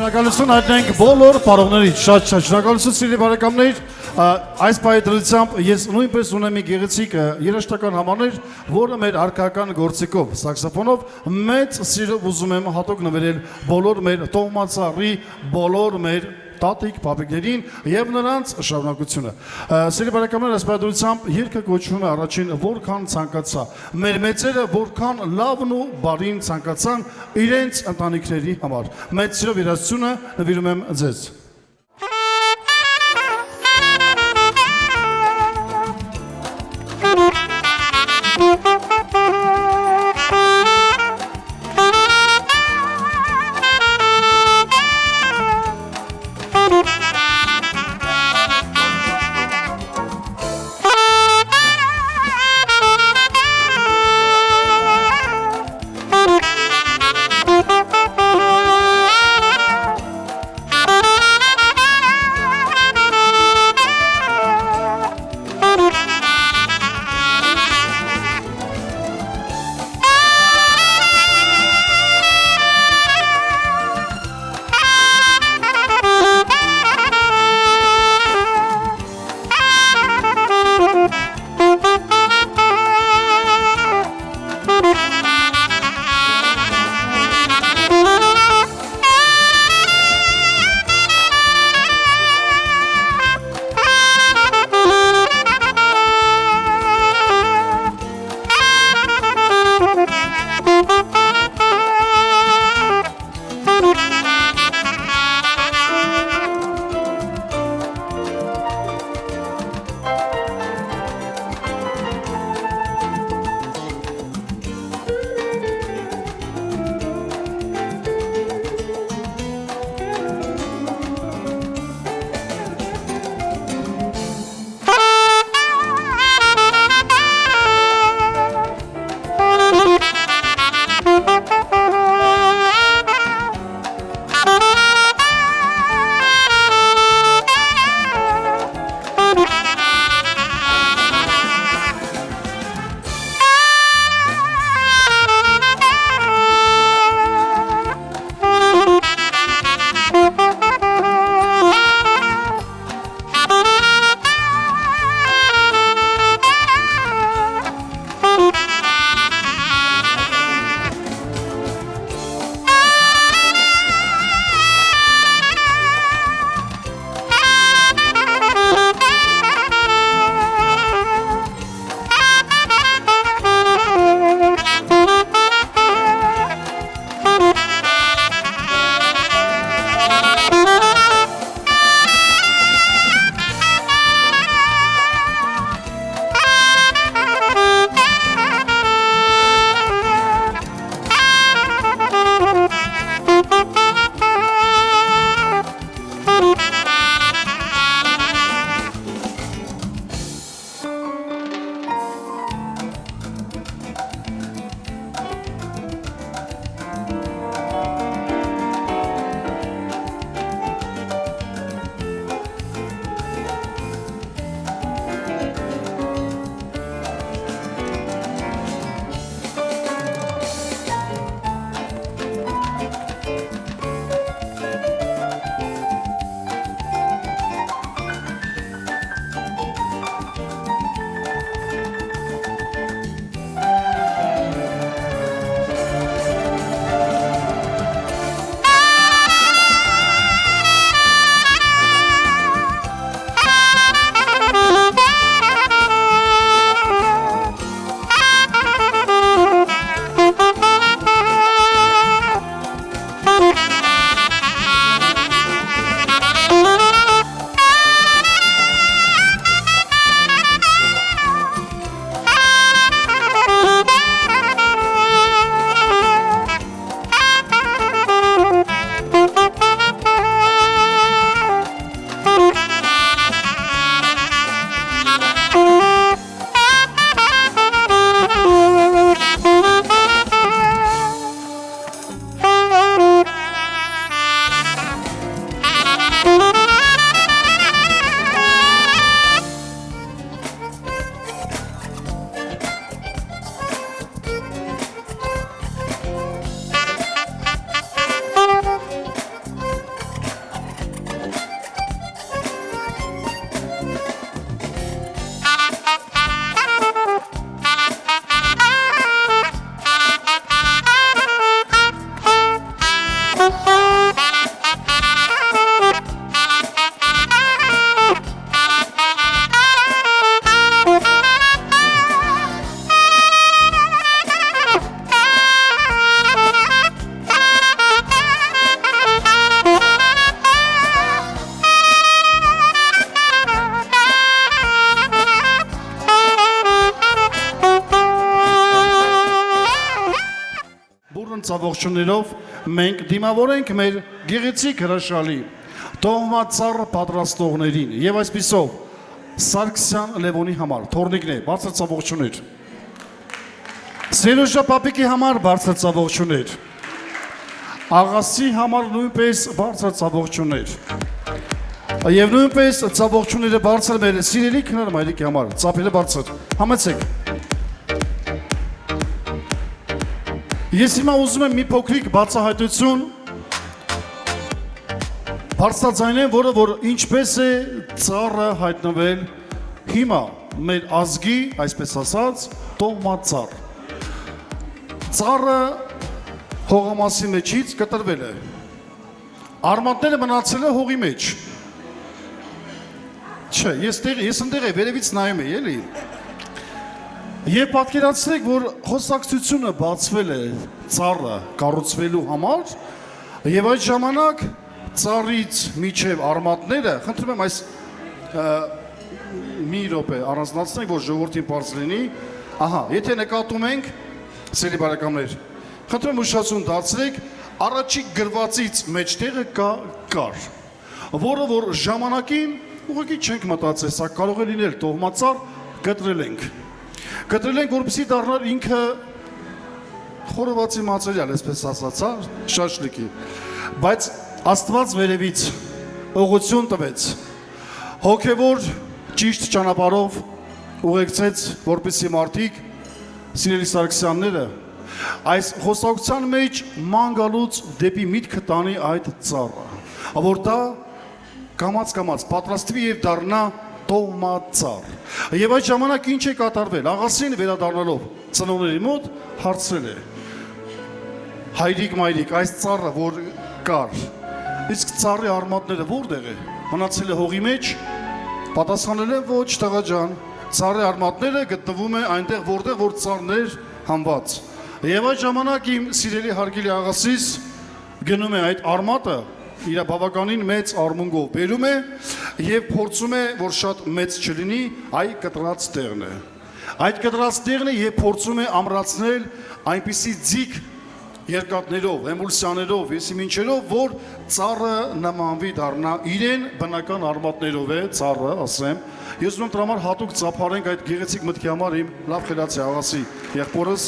Շնորհակալություն հայտնենք բոլոր բարողներին, շատ շնորհակալություն սիրելի բարեկամներ, այս պայծրությամբ ես նույնպես ունեմ մի գեղեցիկ երաժշտական համարներ, որը մեր արքայական գործիքով, սաքսոֆոնով մեծ սիրով ուզում եմ հատուկ նվիրել բոլոր մեր տոհմածառի, բոլոր մեր տատիկ, պապիկներին և նրանց շարունակությունը։ Սիրելի բարեկամներ, այս պայծրությամբ երգը կոչվում է առաջին որքան ցանկացա։ Մեր մեծերը որքան լավն ու բարին ցանկացան իրենց ընտանիքների համար։ Մեծ սիրով երաժշտությունը նվիրում եմ ձեզ։ ծավողություններով մենք դիմավորենք մեր գեղեցիկ հրաշալի տոհմածառ պատրաստողներին եւ այսպիսով Սարգսյան Լևոնի համար թորնիկն է բարձր ծավողություններ Սերուժա պապիկի համար բարձր ծավողություններ Աղասի համար նույնպես բարձր ծավողություններ Եվ նույնպես ծավողությունները բարձր մեր սիրելի քնար մայրիկի համար ծափերը բարձր համեցեք Ես հիմա ուզում եմ մի փոքրիկ բացահայտություն բարձրաձայնեմ, որ ինչպես է ծառը հայտնվել հիմա մեր ազգի, այսպես ասած, տոհմածառ Ծառը հողամասի մեջից կտրվել է Արմատները մնացել է հողի մեջ Չէ, ես ընդեղ եմ, վերևից նայում եմ, էլի Եվ պատկերացրեք, որ խոսակցությունը բացվել է ծառը կառուցվելու համար Եվ այդ ժամանակ ծառից միջև արմատները, խնդրում եմ այս մի րոպե առանձնացնենք, որ ժողովրդին պարզ լինի Ահա, եթե նկատում ենք, սիրելի բարեկամներ, խնդրում եմ ուշադրություն դարձրեք, առաջի գրվածից մեջտեղը կար, որը որ ժամանակին ուղղակի չենք մտածել, սա կարող է լինել տոհմածառ կտրել ենք, որպեսզի դառնար ինքը խորովածի մատերիալ, այսպես ասած, շաշլիկի, բայց Աստված վերևից ուղղություն տվեց, հոգևոր ճիշտ ճանապարհով ուղեկցեց, որպեսզի մարդիկ, սիրելի Սարգսյանները, այս խոսակցության մեջ ման գալուց դեպի միտքը տանի այդ ծառը, որ դա կամաց պատրաստվի եւ դառնա տոհմածառ։ Եվ այդ ժամանակ ինչ է կատարվել, աղասին վերադառնալով ծնողների մոտ հարցրել է. Հայրիկ մայրիկ, այս ծառը որ կար, իսկ ծառի արմատները որտեղ է, մնացել է հողի մեջ, պատասխանել է ոչ տղա ջան, ծառի արմատները գտնվում է այնտեղ որտեղ որ ծառն էր համված։ Եվ այդ ժամանակ իմ սիրելի հարգելի աղասիս գնում է այդ արմատը իր բավականին մեծ արմունգով բերում է եւ փորձում է որ շատ մեծ չլինի այ կտրած տեղն է։ Այդ կտրած տեղն է եւ փորձում է ամրացնել այնպիսի ձիգ երկաթներով, էմուլսիաներով, եսիմինչերով, որ ծառը նմանվի դառնա իրեն բնական արմատներով է ծառը, ասեմ։ Ես ուզում եմ դրա համար հատուկ ծափարենք այդ գեղեցիկ մտքի համար իմ լավ խելացի աղասի եղբորս։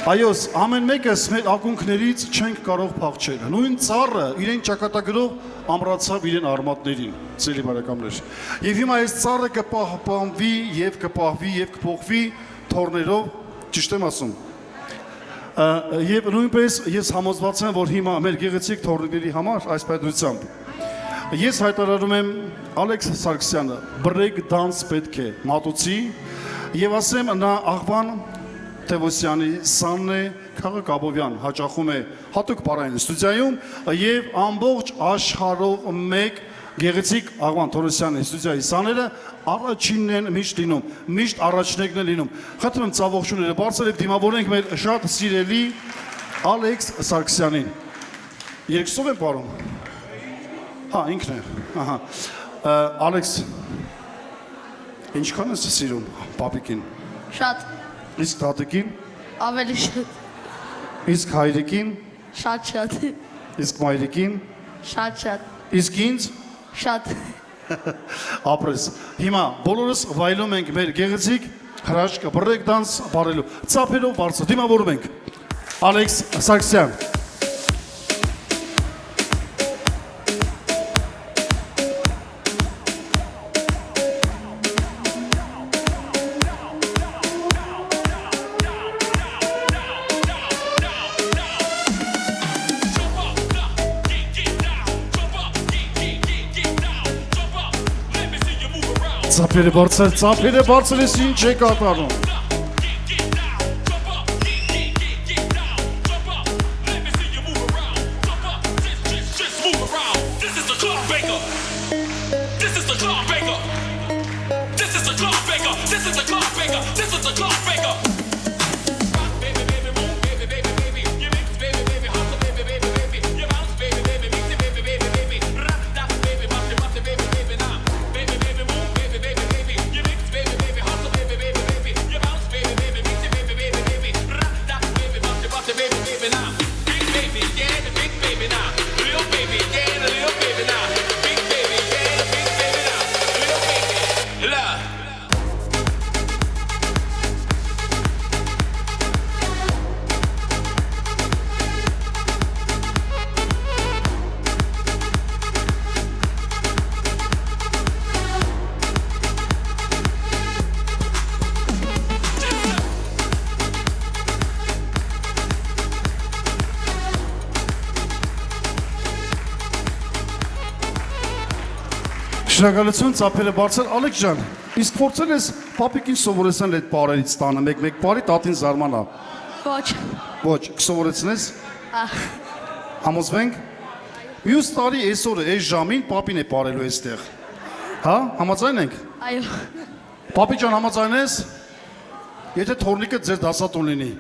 Այոս, ամեն մեկս մեր ակունքներից չենք կարող փախչել։ Նույն ծառը իրեն ճակատագրով ամրացավ իրեն արմատներին, սիրելի բարեկամներ։ Եվ հիմա այս ծառը կպահպանվի եւ կպահվի եւ կփոխվի թորներով, ճիշտ եմ ասում։ Եվ նույնպես ես համոզված եմ, որ հիմա մեր գեղեցիկ թորների համար այս պատմությամբ ես հայտարարում եմ Ալեքս Սարգսյանը բրեյք դանս պետք է մատուցի եւ ասեմ նա աղվան Տևոսյանի Սանն է Քաղաք Աբովյան հաճախում է հատուկ պարային ստուդիայում եւ ամբողջ աշխարհով մեկ գեղեցիկ Աղվան Թորոսյանի ստուդիայի սաները առաջինն են միշտ լինում, միշտ առաջնեկն է լինում։ Խնդրում եմ ծավողությունները բարձր եւ դիմավորենք մեր շատ սիրելի Ալեքս Սարգսյանին։ Երկուսով եմ բարում։ Հա, ինքն է։ Ահա։ Ալեքս, ինչքան ես սիրում պապիկին։ Շատ։ Իսկ տատիկին։ Ավելի շատ։ Իսկ հայրիկին։ Շատ։ Իսկ մայրիկին։ Շատ։ Իսկ ինձ։ Շատ։ Ապրես։ Հիմա բոլորս վայելում ենք մեր գեղեցիկ հրաշք բրեյք դանս բարելու։ Ծափերով բարձր դիմավորում ենք։ Ալեքս Սարգսյան։ Ծափերը բարձր ես ինչ է կատարում։ Շնորհակալություն, ծափերը բարձր Ալեքս ջան։ Իսկ փորձել ես պապիկին սովորեցնել այդ բարերից տանը, մեկ բարի տատին զարմանա։ Ոչ։ Ոչ, կսովորեցնես։ Ահ, Համոզվենք։ Մյուս տարի այսօրը այս ժամին պապին է բարելու այստեղ։ Հա, համաձայն ենք։ այո։ Պապի ջան, համաձայն ես։ Եթե թորնիկը ձեր դասատուն լինի։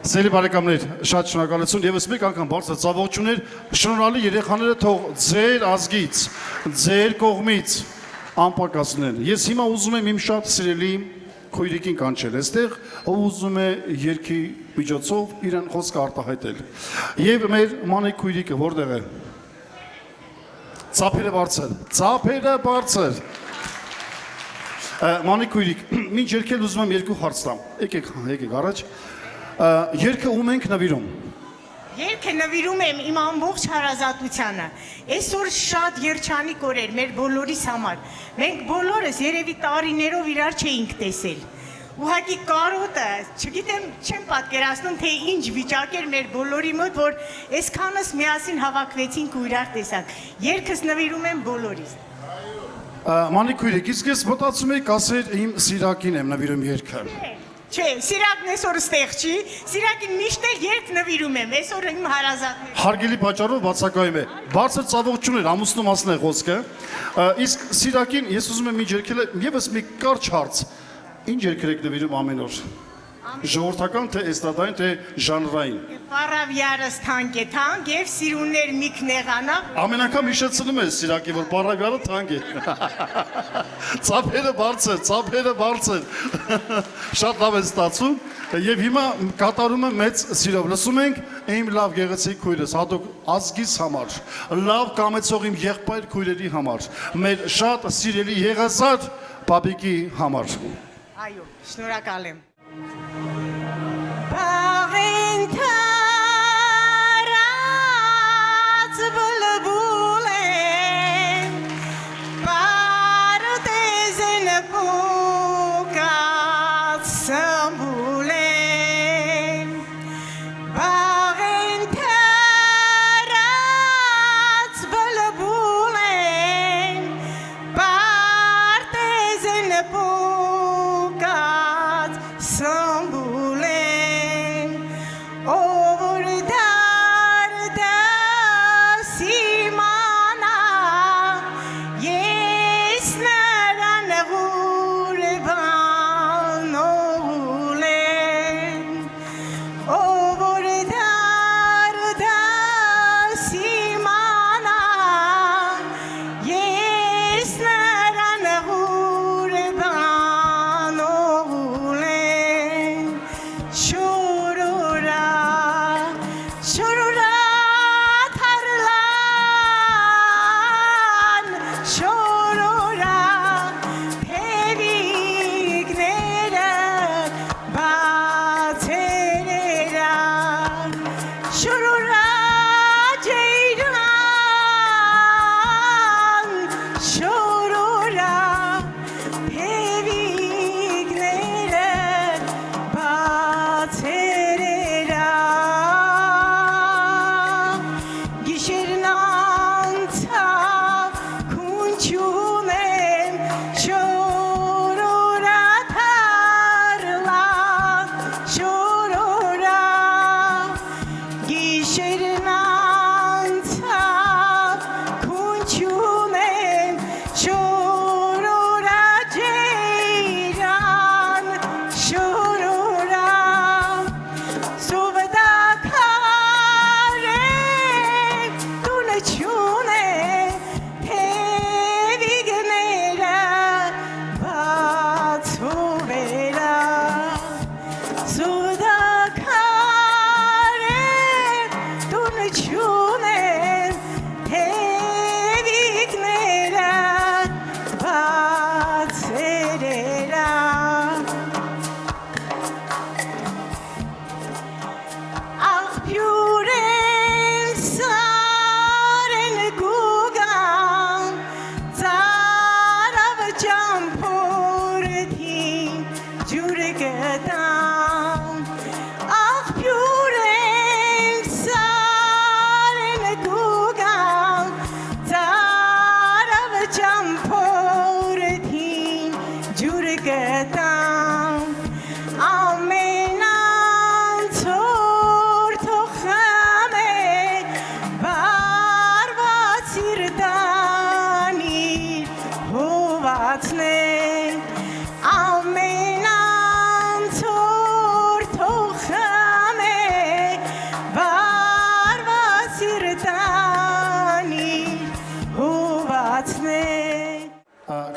Սիրելի բարեկամներ, շատ շնորհակալություն եւս մեկ անգամ բարձր ծավալություններ, շնորհալի երեխաները թող ձեր ազգից, ձեր կողմից անպակաս լինեն։ Ես հիմա ուզում եմ իմ շատ սիրելի քույրիկին կանչել այստեղ, ով ուզում է երկի միջոցով իրեն խոսքը արտահայտել։ Եվ մեր մանեկ քույրիկը որտեղ է։ Ծափերը բարձր, ծափերը բարձր։ Մանեկ քույրիկ, ինչ երկել ուզում եմ երկու հարց տամ։ Եկեք առաջ։ Երկը ում ենք նվիրում։ Երկը նվիրում եմ իմ ամբողջ հարազատությանը։ Այսօր շատ երջանիկ օր էր մեր բոլորիս համար։ Մենք բոլորս երևի տարիներով իրար չէինք տեսել։ Ուղղակի կարոտը, չգիտեմ, չեմ պատկերացնում, թե ինչ վիճակ էր մեր բոլորի մոտ, որ այսքանս միասին հավաքվեցինք ու իրար տեսանք։ Երկս նվիրում եմ բոլորիս։ Մանեկ քույրիկ, իսկ ես մտածում եի կասեր իմ Սիրակին եմ նվիրում երկը։ Չէ, Սիրակն այսօր ստեղ չի, Սիրակին միշտ էլ երկ նվիրում եմ, այսօր իմ հարազատներ։ Հարգելի պատճառով բացակայում է։ Բարձր ծավալություններ ամուսնու մասն է խոսքը։ Իսկ Սիրակին ես ուզում եմ ինչ երկել եւս մի կարճ հարց։ Ինչ երկեր եք նվիրում ամեն օր։ Ժողովրդական թե էստրադային թե ժանրային։ Պարավյարս թանկ է, թանկ եւ սիրուններ մի քնեղանա։ Ամեն անգամ հիշեցնում ես Սիրակի, որ պարավյարը թանկ է։ Ծափերը բարձր։ Շատ լավ է ստացում եւ հիմա կատարում եմ մեծ սիրով։ Լսում ենք իմ լավ գեղեցիկ քույրս, հատուկ ազգիս համար, լավ կամեցող իմ եղբայր քույրերի համար, մեր շատ սիրելի եղասար պապիկի համար։ Այո, շնորհակալ եմ։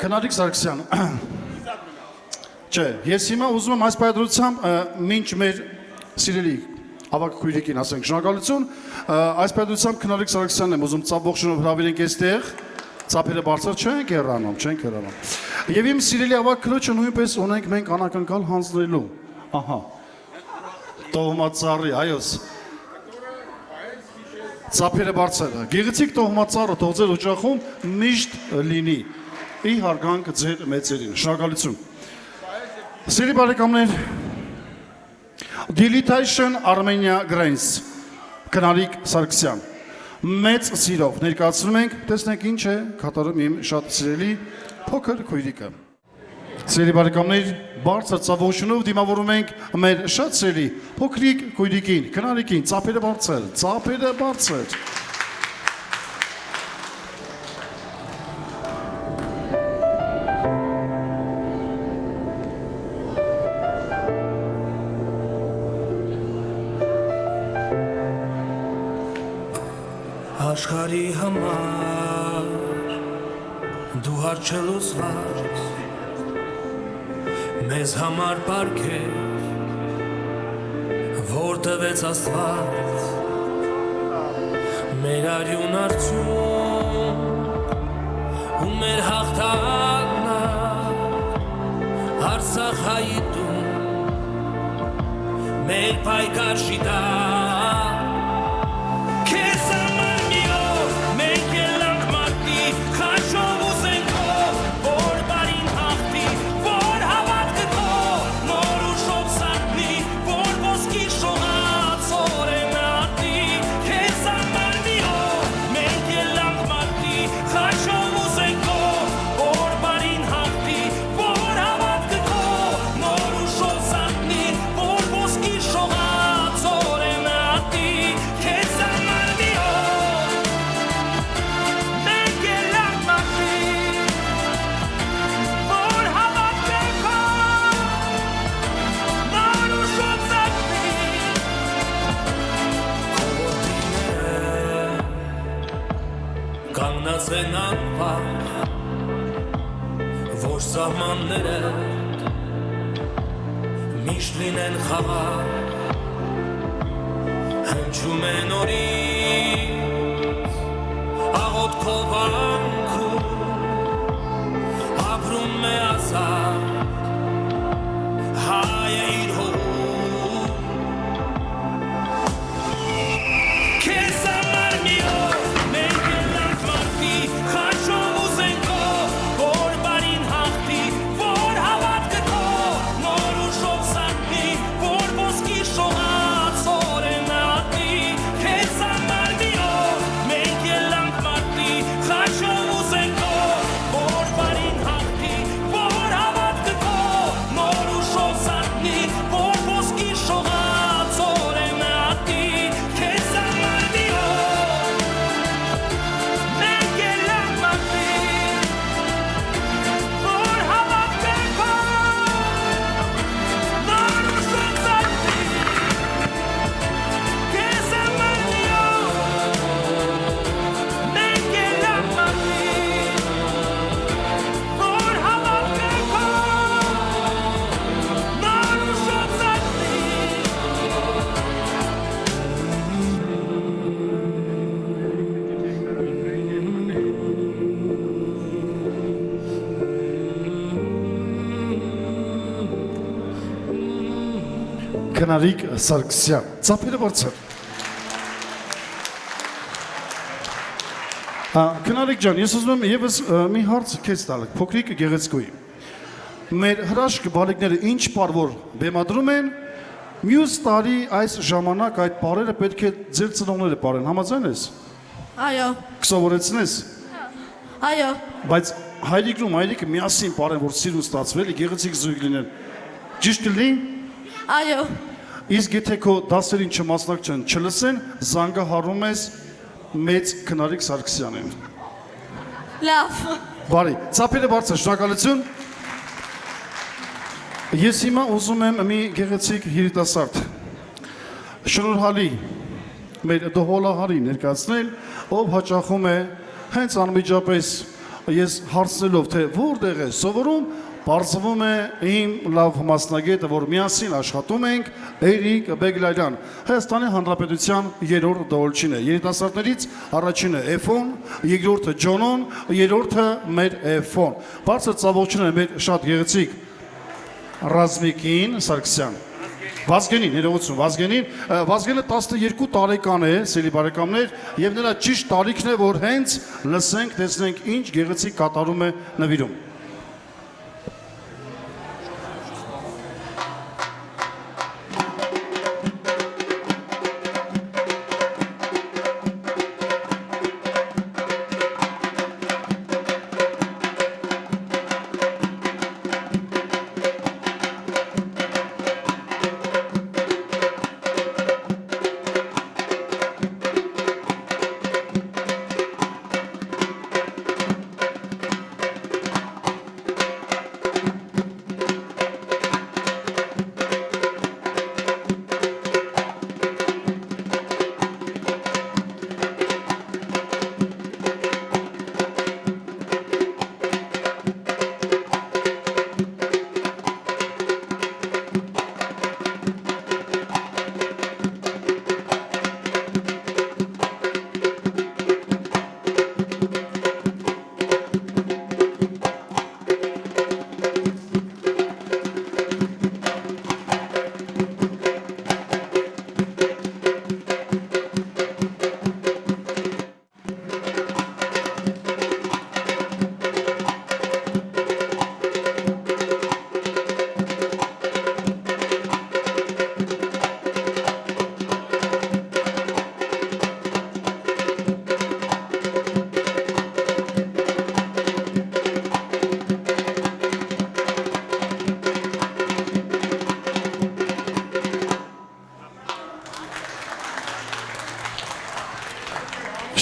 Քնարիկ Սարգսյան։ Չէ, ես հիմա ուզում եմ այս պայմանությամբ մինչ մեր սիրելի ավակ քույրիկին ասենք շնորհակալություն, այս պայմանությամբ Քնարիկ Սարգսյանն եմ ուզում ծափողջունով հրավիրենք այստեղ, ծափերը բարձր չենք հեռանում։ Եվ իմ սիրելի ավակ քրոջը նույնպես ունենք մենք անակնկալ հանձնելու։ Ահա։ Տոհմածառի, այոս։ Ծափերը բարձր։ Գեղեցիկ տոհմածառը թող ձեր օջախում միշտ լինի։ Ի հարգանք ձեր մեծերին։ Շնորհակալություն։ Սիրելի բարեկամներ, Delegation Armenia Grains, Քնարիկ Սարգսյան։ Մեծ սիրով ներկայացնում ենք, տեսնենք ինչ է կատարում իմ շատ սիրելի փոքր քույրիկը։ Սիրելի բարեկամներ, բարձր ծափողջունով դիմավորում ենք մեր շատ սիրելի փոքրիկ քույրիկին, Քնարիկին, ծափերը բարձր։ Աշխարհի համար դու հարչելուսված մեզ համար պարգև որ տվեց Աստված մեր արյուն արդյուն ու մեր հաղթանա Արցախայի տուն մեր պայքար շիտա Կանգնացեն անվար, որ սահմանները միշտ լինեն խաղաղ, հնչում են օրից, աղոթքով անքում, ապրում է ազատ, հայ է իր հողում, Քնարիկ Սարգսյան, ծափերը բարձր։ Քնարիկ ջան, ես ուզում եմ եւս մի հարց քեզ տալ, փոքրիկ գեղեցկուի։ Մեր հրաշք բալիկները ինչ բառ բեմադրում են, մյուս տարի այս ժամանակ այդ բառերը պետք է ձեր ծնողները բառեն, համաձայն ես։ Այո։ Կսովորեցնես։ Այո։ Բայց հայրիկն ու մայրիկը միասին բառեն, որ սիրուն ստացվել, գեղեցիկ զույգ լինեն։ Ճիշտ լինի։ Այո։ Իսկ եթե քո դասերին չմասնակցեն, չլսեն, զանգահարում ես մեծ Քնարիկ Սարգսյանին։ Լավ։ Բարի, ծափերը բարձր, շնորհակալություն։ Ես հիմա ուզում եմ մի գեղեցիկ երիտասարդ շնորհալի մեր դոհոլահարի ներկայացնել, ով հաճախում է հենց անմիջապես ես հարցնելով թե որտեղ է սովորում, բարձվում է իմ լավ մասնագետը, որ միասին աշխատում ենք, Էրիկ Բեգլարյան, Հայաստանի Հանրապետության 3-րդ դահուլչին է, երիտասարդներից առաջինը Էֆոն, երկրորդը Ջոնոն, երրորդը մեր Էֆոն։ Բարձր ծավալչին է մեր շատ գեղեցիկ Ռազմիկին Սարգսյան։ Վազգենին, ներողություն, Վազգենը 12 տարեկան է, սիրելի բարեկամներ, եւ նրա ճիշտ տարիքն է, որ հենց լսենք, տեսնենք ինչ գեղեցիկ կատարում է նվիրում։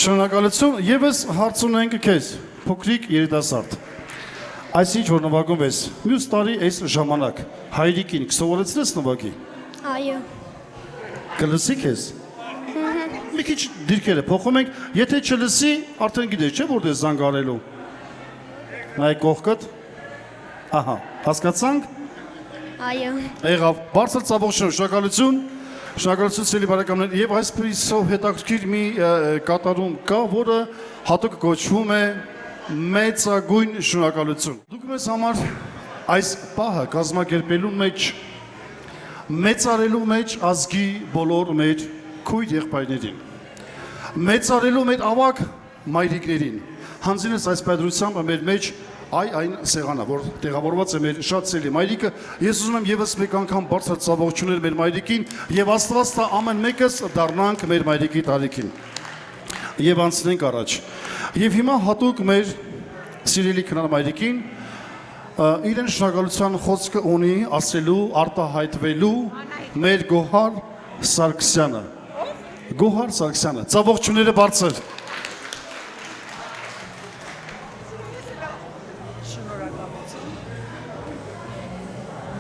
Շնորհակալություն, եւս հարց ունենք քեզ, փոքրիկ երիտասարդ։ Այսինչ որ նվագում ես, մյուս տարի այս ժամանակ հայրիկին կսովորեցնես նվագի։ Այո։ Կլսի քեզ։ Մի քիչ դիրքերը փոխում ենք, եթե չլսի, արդեն գիտես, չէ՞ որտե զանգարելու։ Նայ կողքդ։ Ահա, հասկացանք։ Այո։ Եղավ, բարձր ծավալ շնորհակալություն։ Շնորհակալություն սիրելի բարեկամներ, եւ այսպիսով հետաքրքիր մի կատարում կա, որը հատուկ կոչվում է մեծագույն շնորհակալություն։ Դուք մեզ համար այս պահը կազմակերպելու մեջ մեծարելու մեջ ազգի բոլոր մեր քույր եղբայրներին, մեծարելու մեր ավագ մայրիկներին, հանձինս այս պատրությամբ մեր մեջ այն սեղանը, որ տեղավորված է մեր շատ սիրելի մայրիկը, ես ուզում եմ եւս մեկ անգամ բարձր ծավալություններ մեր մայրիկին եւ Աստված տա ամեն մեկս դառնանք մեր մայրիկի տարիքին եւ անցնենք առաջ։ Եվ հիմա հատուկ մեր սիրելի քնար մայրիկին իրեն շնորհակալության խոսքը ունի ասելու, արտահայտվելու մեր Գոհար Սարգսյանը։ Գոհար Սարգսյանը, ծավալությունները բարձր։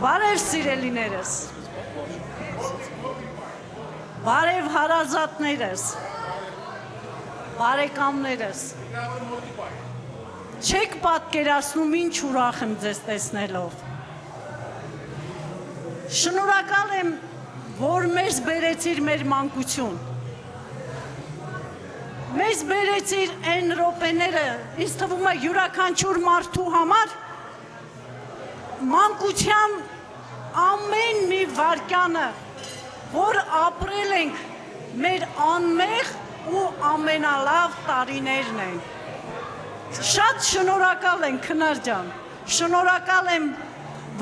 Բարև սիրելիներս, բարև հարազատներս, բարեկամներս, չեք պատկերացնում ինչ ուրախ եմ ձեզ տեսնելով։ Շնորհակալ եմ, որ մեզ բերեցիր մեր մանկություն, մեզ բերեցիր այն րոպեները, ինձ թվում է յուրաքանչյուր մարդու համար, մանկության ամեն մի վարկյանը, որ ապրել ենք մեր անմեղ ու ամենալավ տարիներն են։ Շատ շնորհակալ եմ քնար ջան, շնորհակալ եմ,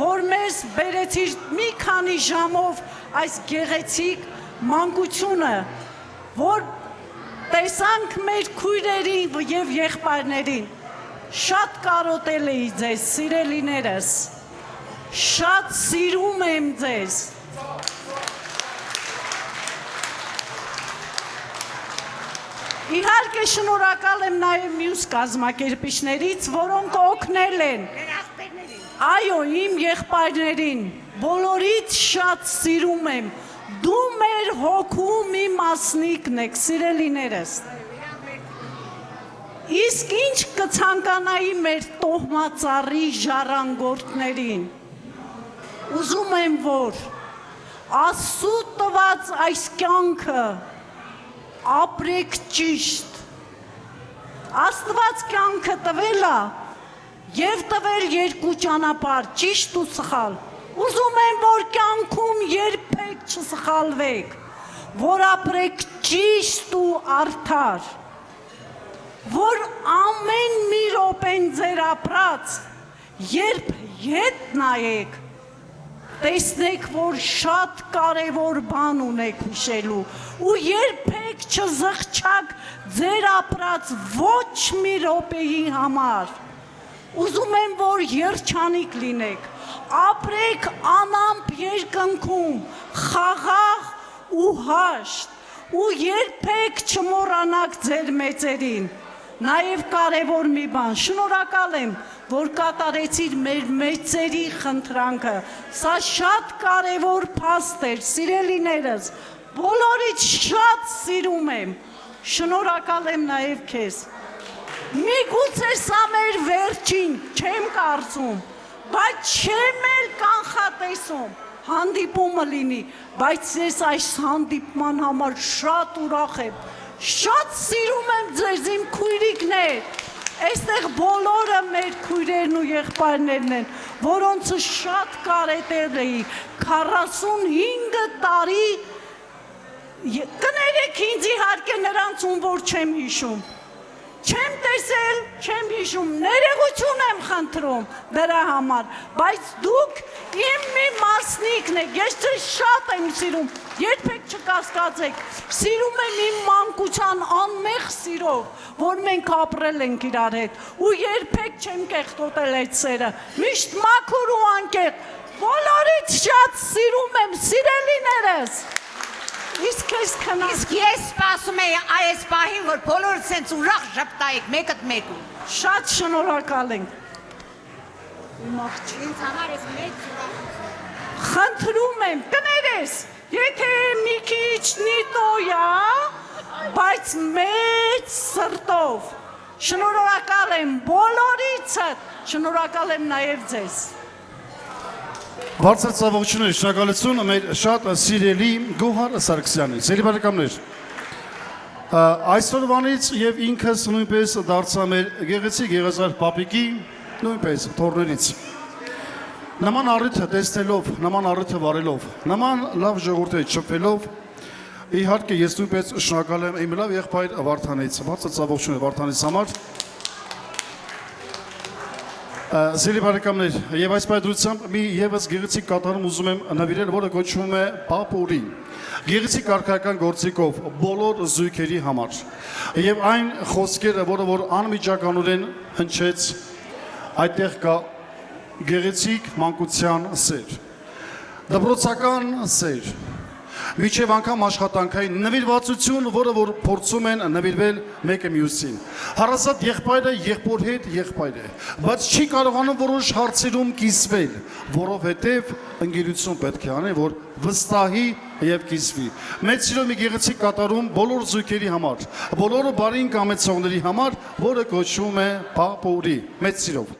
որ մեզ բերեցիր մի քանի ժամով այս գեղեցիկ մանկությունը, որ տեսանք մեր քույրերին եւ եղբայրներին։ Շատ կարոտել էի ձեզ, սիրելիներս։ Շատ սիրում եմ ձեզ։ Իհարկե շնորհակալ եմ նաև մյուս կազմակերպիչներից, որոնք օգնել են։ Այո, իմ եղբայրներին, բոլորից շատ սիրում եմ։ Դու մեր հոգու մի մասնիկն եք, սիրելիներս։ Իսկ ինչ կցանկանայի մեր տոհմածառի ժառանգորդներին։ Ուզում եմ, որ Աստծո տված այս կյանքը ապրեք ճիշտ։ Աստված կյանքը տվել է եւ տվել երկու ճանապարհ, ճիշտ ու սխալ։ Ուզում եմ, որ կյանքում երբեք չսխալվեք, որ ապրեք ճիշտ ու արդար, որ ամեն մի րոպեն ձեր ապրած, երբ հետ նայեք, տեսնեք, որ շատ կարևոր բան ունեք հիշելու ու երբեք չզղջաք ձեր ապրած ոչ մի րոպեի համար։ Ուզում եմ, որ երջանիկ լինեք, ապրեք անամպ երկնքում, խաղաղ ու հաշտ ու երբեք չմոռանաք ձեր մեծերին։ Նաև կարևոր մի բան, շնորհակալ եմ, որ կատարեցիր մեր մեծերի խնդրանքը։ Սա շատ կարևոր փաստ էր, սիրելիներս, բոլորից շատ սիրում եմ։ Շնորհակալ եմ նաև քեզ։ Միգուցե սա մեր վերջին, չեմ կարծում, բայց չեմ էլ կանխատեսում հանդիպումը լինի, բայց ես այս հանդիպման համար շատ ուրախ եմ։ Շատ սիրում եմ ձեզ իմ քույրիկներ, այստեղ բոլորը մեր քույրերն ու եղբայրներն են, որոնց շատ կարետել էի, 45 տարի, կներեք ինձ իհարկե նրանց ում որ չեմ հիշում, չեմ տեսել, չեմ հիշում, ներողություն եմ խնդրում դրա համար, բայց դուք իմ մի մասնիկն եք, ես ձեզ շատ եմ սիրում, երբեք չկասկածեք, սիրում եմ իմ մանկության անմեղ սիրով, որ մենք ապրել ենք իրար հետ, ու երբեք չեմ կեղտոտել այդ սերը, միշտ մաքուր ու անկեղծ, բոլորից շատ սիրում եմ, սիրելիներս, իսկ ես քնած, Իսկ ես սպասում եի այս պահին, որ բոլորը սենց ուրախ ժպտայիք մեկըդ մեկու։ շատ շնորհակալ ենք, իմ աղջիկ, Ինձ համար ես մեծ խնդրում եմ, կներես, եթե մի քիչ նիտոյա, բայց մեծ սրտով, շնորհակալ եմ բոլորիցդ, շնորհակալ եմ նաև ձեզ։ Բարձր ծավալություններ, շնորհակալություն մեր շատ սիրելի Գոհար Սարգսյանին։ Սիրելի բարեկամներ, այսօրվանից եւ ինքս նույնպես դարձա մեր գեղեցիկ Եղազար Պապիկի նույնպես թորներից։ Նման առիթը տեսնելով, նման առիթը վարելով, նման լավ ժողովրդի շփվելով, իհարկե ես նույնպես շնորհակալ եմ իմ լավ եղբայր Վարդանից, բարձր ծավալություններ Վարդանից համար։ Սիրելի բարեկամներ, եւ այս պայծրությամբ մի եւս գեղեցիկ կատարում ուզում եմ նվիրել, որը կոչվում է Պապուրի։ Գեղեցիկ արքայական գործիքով բոլոր զույգերի համար։ Եվ այն խոսքերը, որ անմիջականորեն հնչեց, այդտեղ կա գեղեցիկ մանկության սեր, դպրոցական սեր, միջև անգամ աշխատանքային նվիրվածություն, որը որ փորձում են նվիրվել մեկը մյուսին։ Հարազատ եղբայրը եղբոր հետ եղբայր է, բայց չի կարողանում որոշ հարցերում կիսվել, որովհետև ընկերություն պետք է անի, որ վստահի եւ կիսվի։ Մեծ սիրով մի գեղեցիկ կատարում բոլոր զույգերի համար, բոլոր բարին կամեցողների համար, որը կոչվում է Պապուրի։ Մեծ սիրով։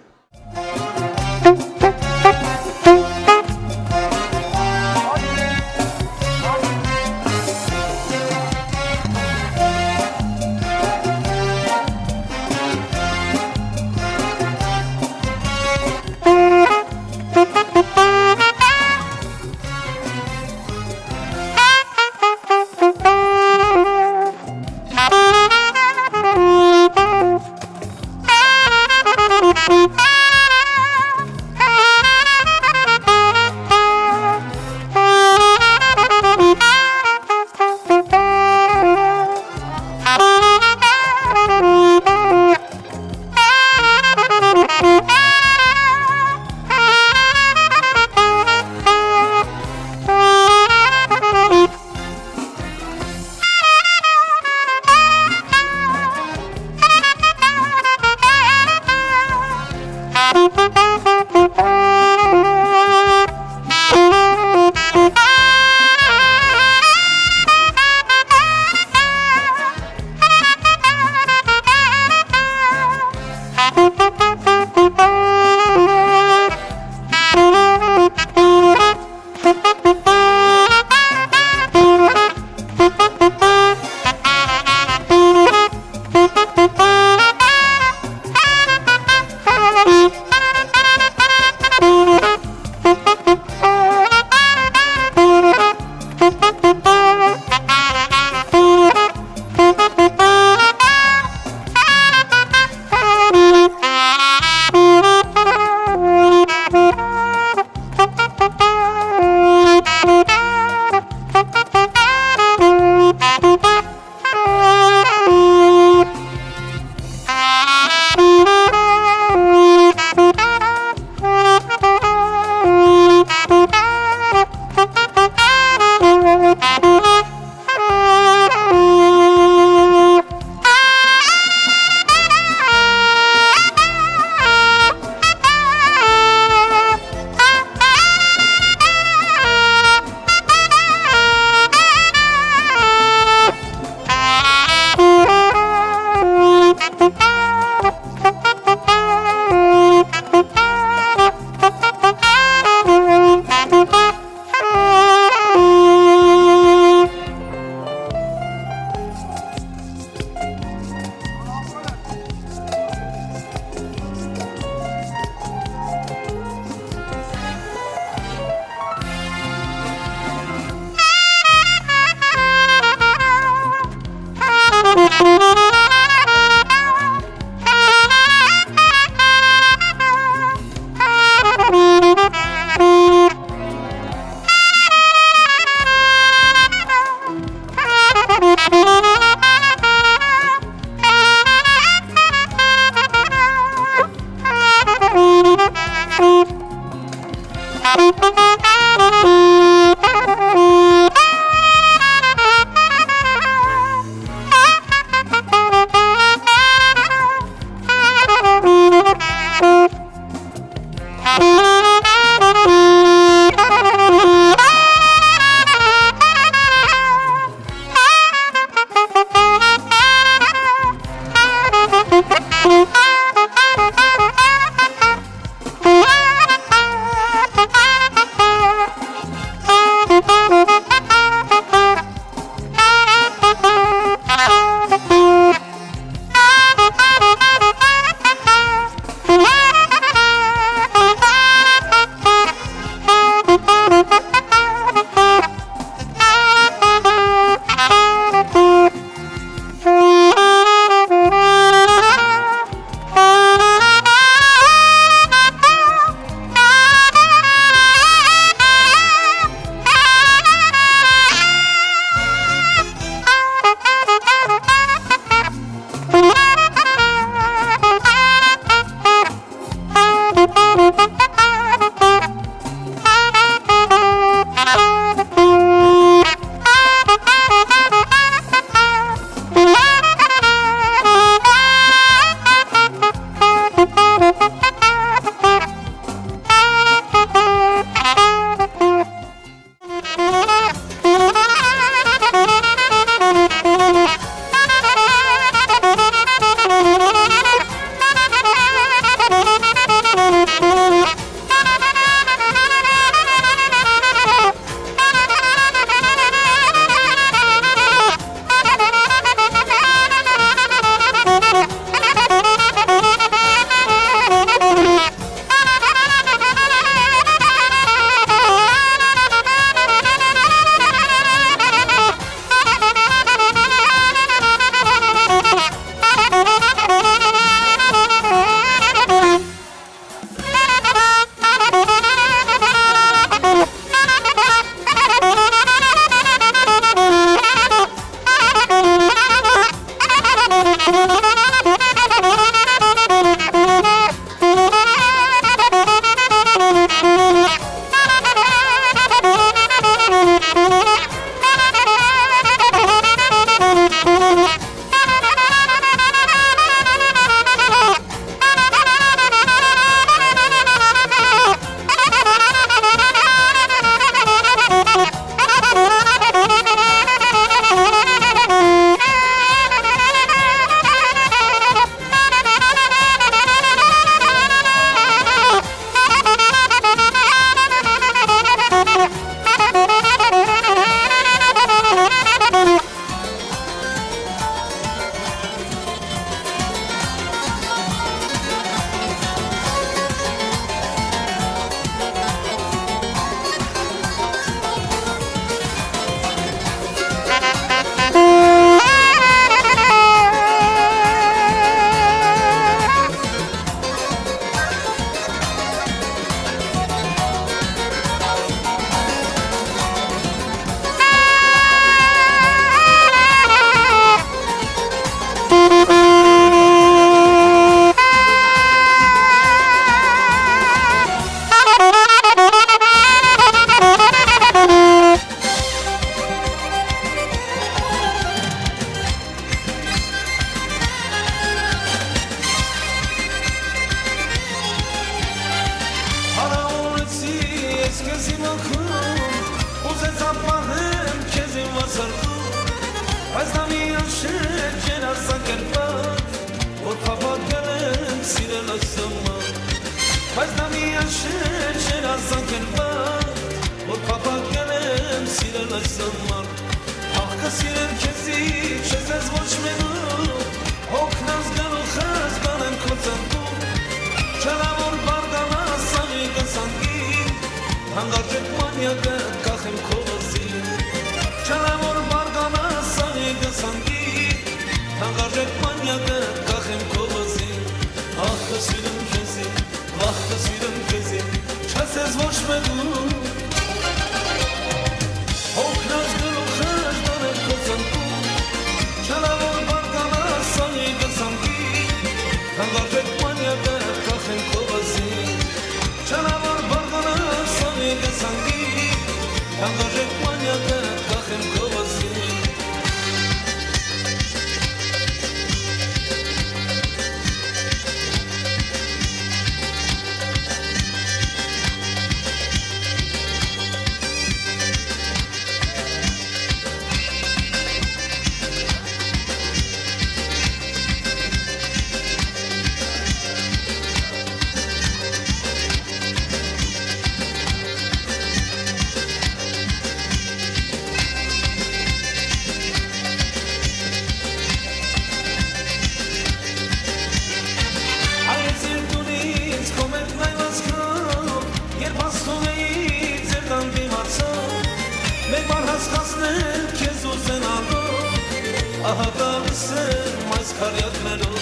քարյակներով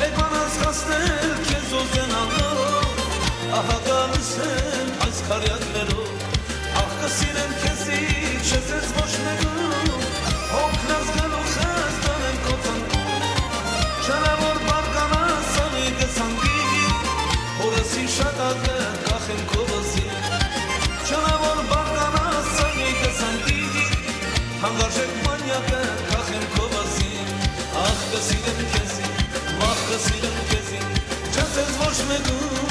Մեկ անասկացնել քեզ օզենալով Ահա գալիս եմ այս քարյակներով Ախ կսիրեմ քեզից չես ես ոչ մեկում Հոգնած գլուխ ես տանեմ քո ծնկում Չանա որ բարկանաս անի գցանդի Հորս իշատակը կախեմ քո վզի Չանա որ բարկանաս անի գցանդի Հանգարժեք մանյակը կախեմ քո վզի Ախ կսիրեմ քեզի, վախ կսիրեմ քեզի Չես ես ոչ մեկում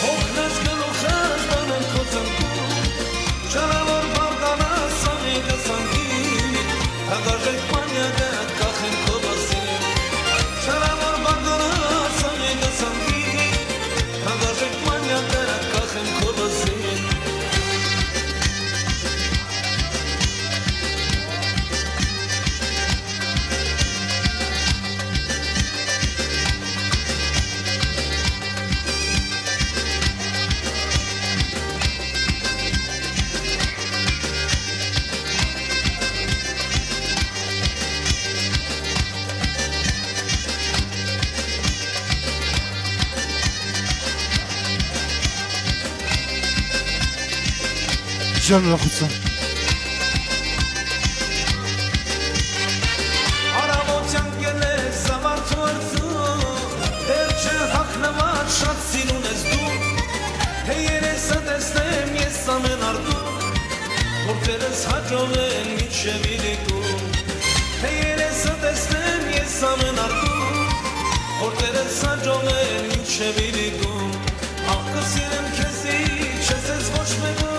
Հոգնած գլուխ ես տանեմ քո ծնկում Չանա որ բարկանաս անի գցանդի Հանգարժեք մանյակը կախեմ քո վզի Չանա որ բարկանաս անի գցանդի Հանգարժեք մանյակը կախեմ քո վզի Շնորհակալություն։ Արամոտյան գելես զավարթու արծու Դեր չէ հակնված շատ սիրուն ես դու Թե երեսը տեսնեմ ես ամեն արտու Որտերս հաջող են միջև իրիկում Թե երեսը տեսնեմ ես ամեն արտու Որտերս հաջող են միջև իրիկում Ախ կսիրեմ քեզի չես ես ոչ մեկում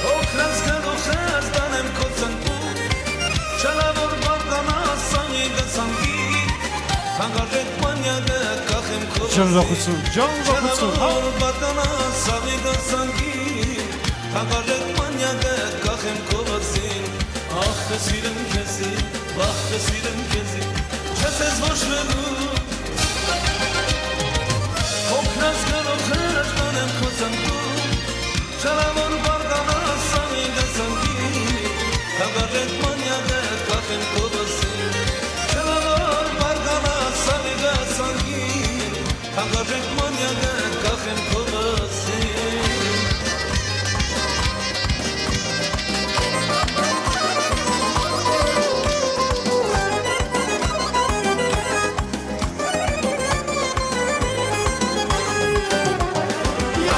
Հոգնած գլուխ ես տանեմ քո ծնկում Չանա որ բարկանաս անի գցանդի Հանգարժեք մանյակը կախեմ քո վզի Շնորհակալություն, Չանա շնորհակալություն։ որ բարկանաս անի գցանդի Հանգարժեք մանյակը կախեմ քո վզի Ախ կսիրեմ քեզի, վախ կսիրեմ քեզի Չես ես ոչ մեկում Հոգնած գլուխ ես տանեմ քո ծնկում Չանա որ բարկանաս անի գցանդի Հանգարժեք մանյակը կախեմ քո վզի Չանա որ բարկանաս անի գցանդի Հանգարժեք մանյակը կախեմ քո վզի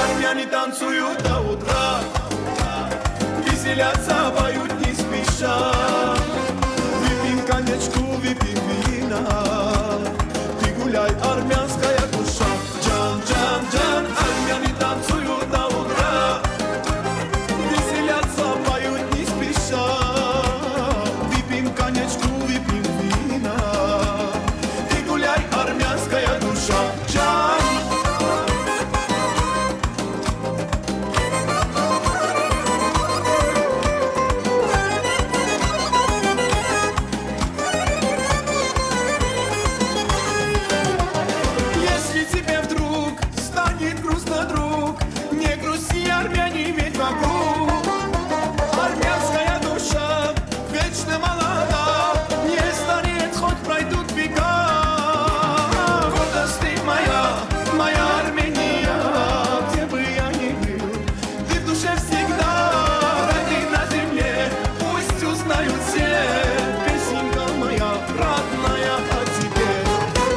Армяне танцуют до утра, веселятся, поют не спеша. Выпьем коньячку, выпьем вина, ты гуляй, армянская душа. Джан, джан, джан, армяне танцуют до утра, веселятся, поют не спеша. Выпьем коньячку, выпьем вина, ты гуляй, армянская душа. Джан. Если тебе вдруг станет грустно, друг, не грусти, армяне ведь вокруг. Армянская душа вечно молода, не стареет, хоть пройдут века. Гордость ты моя, моя Армения, где бы я ни был, ты в душе всегда. Роди на земле, пусть узнают все, песенка моя родная о тебе.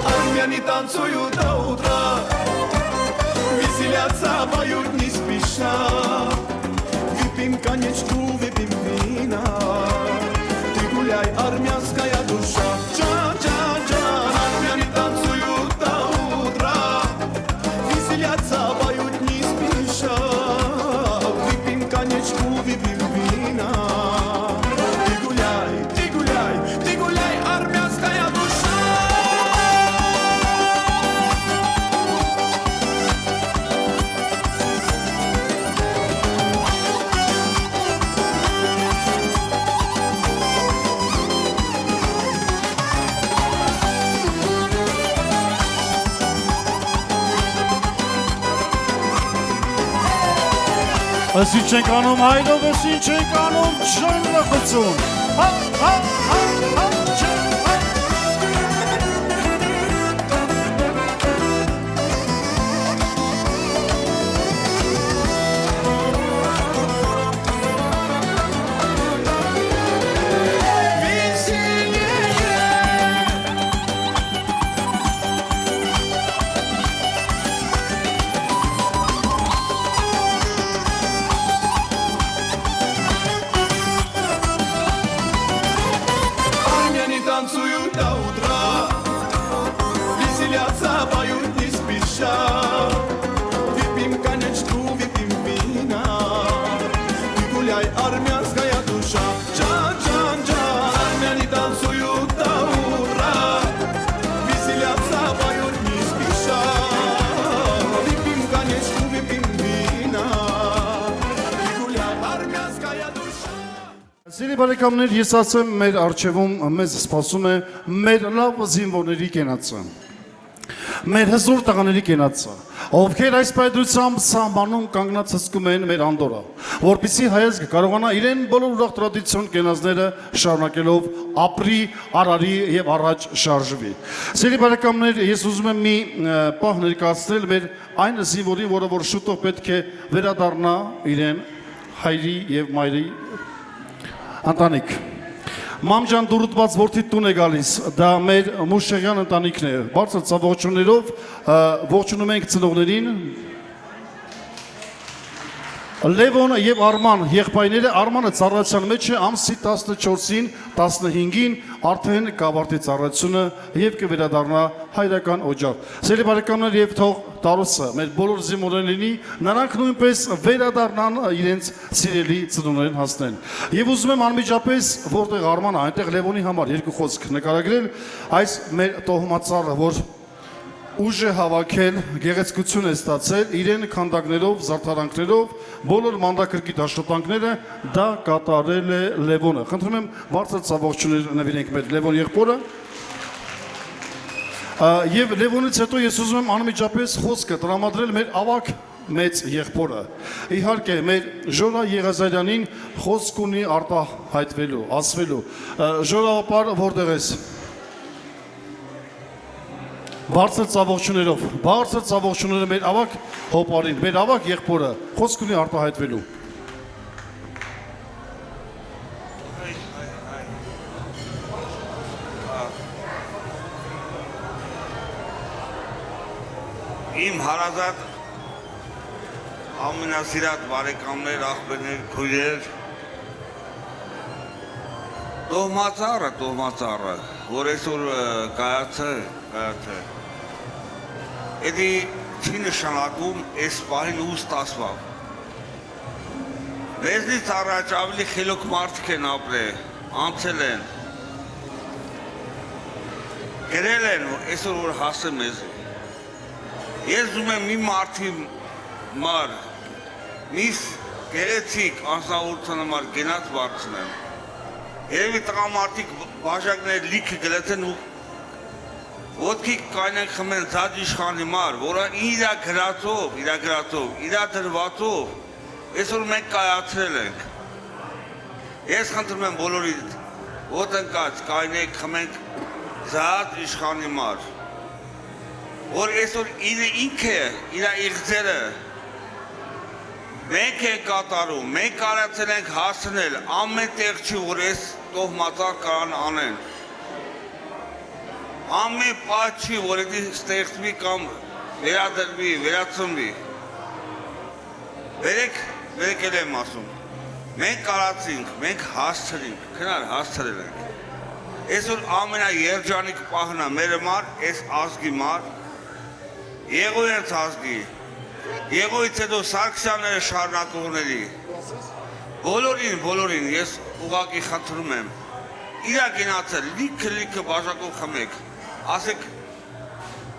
Армяне танцуют до утра, веселятся, поют не спеша. Выпьем коньячку, выпьем вина, ты гуляй, армянская душа. Джан, джан, джан, армяне танцуют до утра, веселятся, поют не спеша. Выпьем коньячку, выпьем вина, ты гуляй, ты гуляй, ты гуляй, армянская душа. Ըստ ինչ ենք անում հայրով, ըստ ինչ ենք անում շնորհակալություն։ Հա, հա, հա, հա, до утра. Веселятся, поют не спеша. Выпьем коньячку, выпьем вина. И гуляй, армянская душа. Джан, джан, джан, армяне танцуют до утра. Веселятся, поют не спеша. Выпьем коньячку, выпьем вина. И гуляй, армянская душа. Սիրելի բարեկամներ, ես ասեմ, մեր արջևում մեզ սպասում է մեր լավ զինվորների կենացը, մեր հզոր տղաների կենացը, ովքեր այս պայծրությամբ սահմանում կանգնած հսկում են մեր անդորը, որպեսզի հայազգը կարողանա իրեն բոլոր ուրախ տրադիցիոն կենացները շարունակելով ապրի, արարի եւ առաջ շարժվի։ Սիրելի բարեկամներ, ես ուզում եմ մի պահ ներկայացնել մեր այն զինվորին, որը որ շուտով պետք է վերադառնա իրեն հայրի եւ մայրի ընտանիք։ Մամջան դուրդված որդիդ տուն է գալիս, դա մեր Մուշեղյան ընտանիքն է։ Բարձր ծավողություններով ողջունում ենք ծնողներին։ Լևոն եւ Արման եղբայրները, Արմանը ծառայության մեջ է ամսի 14-ին, 15-ին արդեն կավարտի ծառայությունը եւ կվերադառնա հայրական օջախ։ Սիրելի բարեկամներ, եւ թող տարուսը մեր բոլոր զինվորներին նրանք նույնպես վերադառնան իրենց սիրելի ծնողներին հասնեն։ Եվ ուզում եմ անմիջապես, որտեղ Արմանը այնտեղ Լևոնի համար երկու խոսք նկարագրել, այս մեր տոհմածառը, որ ուժ է հավաքել, գեղեցկություն է ստացել, իրեն քանդակներով, զարդարանքներով, բոլոր մանդակրկիտ աշխատանքները դա կատարել է Լևոնը։ Խնդրում եմ բարձր ծավողություններ նվիրենք մեր Լևոն եղբորը։ Եվ Լևոնից հետո ես ուզում եմ անմիջապես խոսքը տրամադրել մեր ավակ մեծ եղբորը։ Իհարկե մեր Ժորա Եղազարյանին խոսք ունի արտահայտվելու, ասվելու։ Ժորապար, որտեղ ես։ Բարձր ծավողությունները մեր ավակ հոպարին, մեր ավակ եղբորը խոսք ունի արտահայտվելու։ Իմ հարազատ ամենասիրած բարեկամներ, աղբերներ, քույրեր, տոհմածառը, որ այսօր կայացել, Էդի չի նշանակում այս պահին ու ստասվավ։ Մեզնից առաջ ավելի խելոք մարդիկ են ապրել, անցել են, գրել են, այսօր որ հասը մեզ։ Ես ուզում եմ մի մարդի մար, միս գեղեցիկ անձնավորության համար գնաց բարձնեմ։ Երևի տղամարդիկ բաժակներ լիքը գլեցեն ու ոտքի կանեն խմեն ձած իշխանի մար, որը իրա գրածով, իրա դրվածով, այսօր մենք կայացրել ենք։ Ես խնդրում եմ բոլորիդ, ոտ ընկած, կանենք խմենք ձած իշխանի մար, որ այսօր ինքը, իրա իղձերը, մենք ենք կատարում, մենք կարացել ենք հասնել, ամեն տեղ չի, որ այս տոհմածառ կարան անեն։ Ամեն պահ չի, որ էդի ստեղծվի կամ վերադրվի, վերացնվի։ Վերեք էլ եմ ասում, մենք կարացինք, մենք հասցրինք, քնար հասցրել ենք։ Այսօր ամենաերջանիկ պահն է մեր մար, այս ազգի մար, Եղոյենց ազգի, Եղոյից հետո Սարգսյանները շարունակողների, բոլորին ես ուղղակի խնդրում եմ, իրա գնացել, լիքը բաժակով խմեք, ասեք,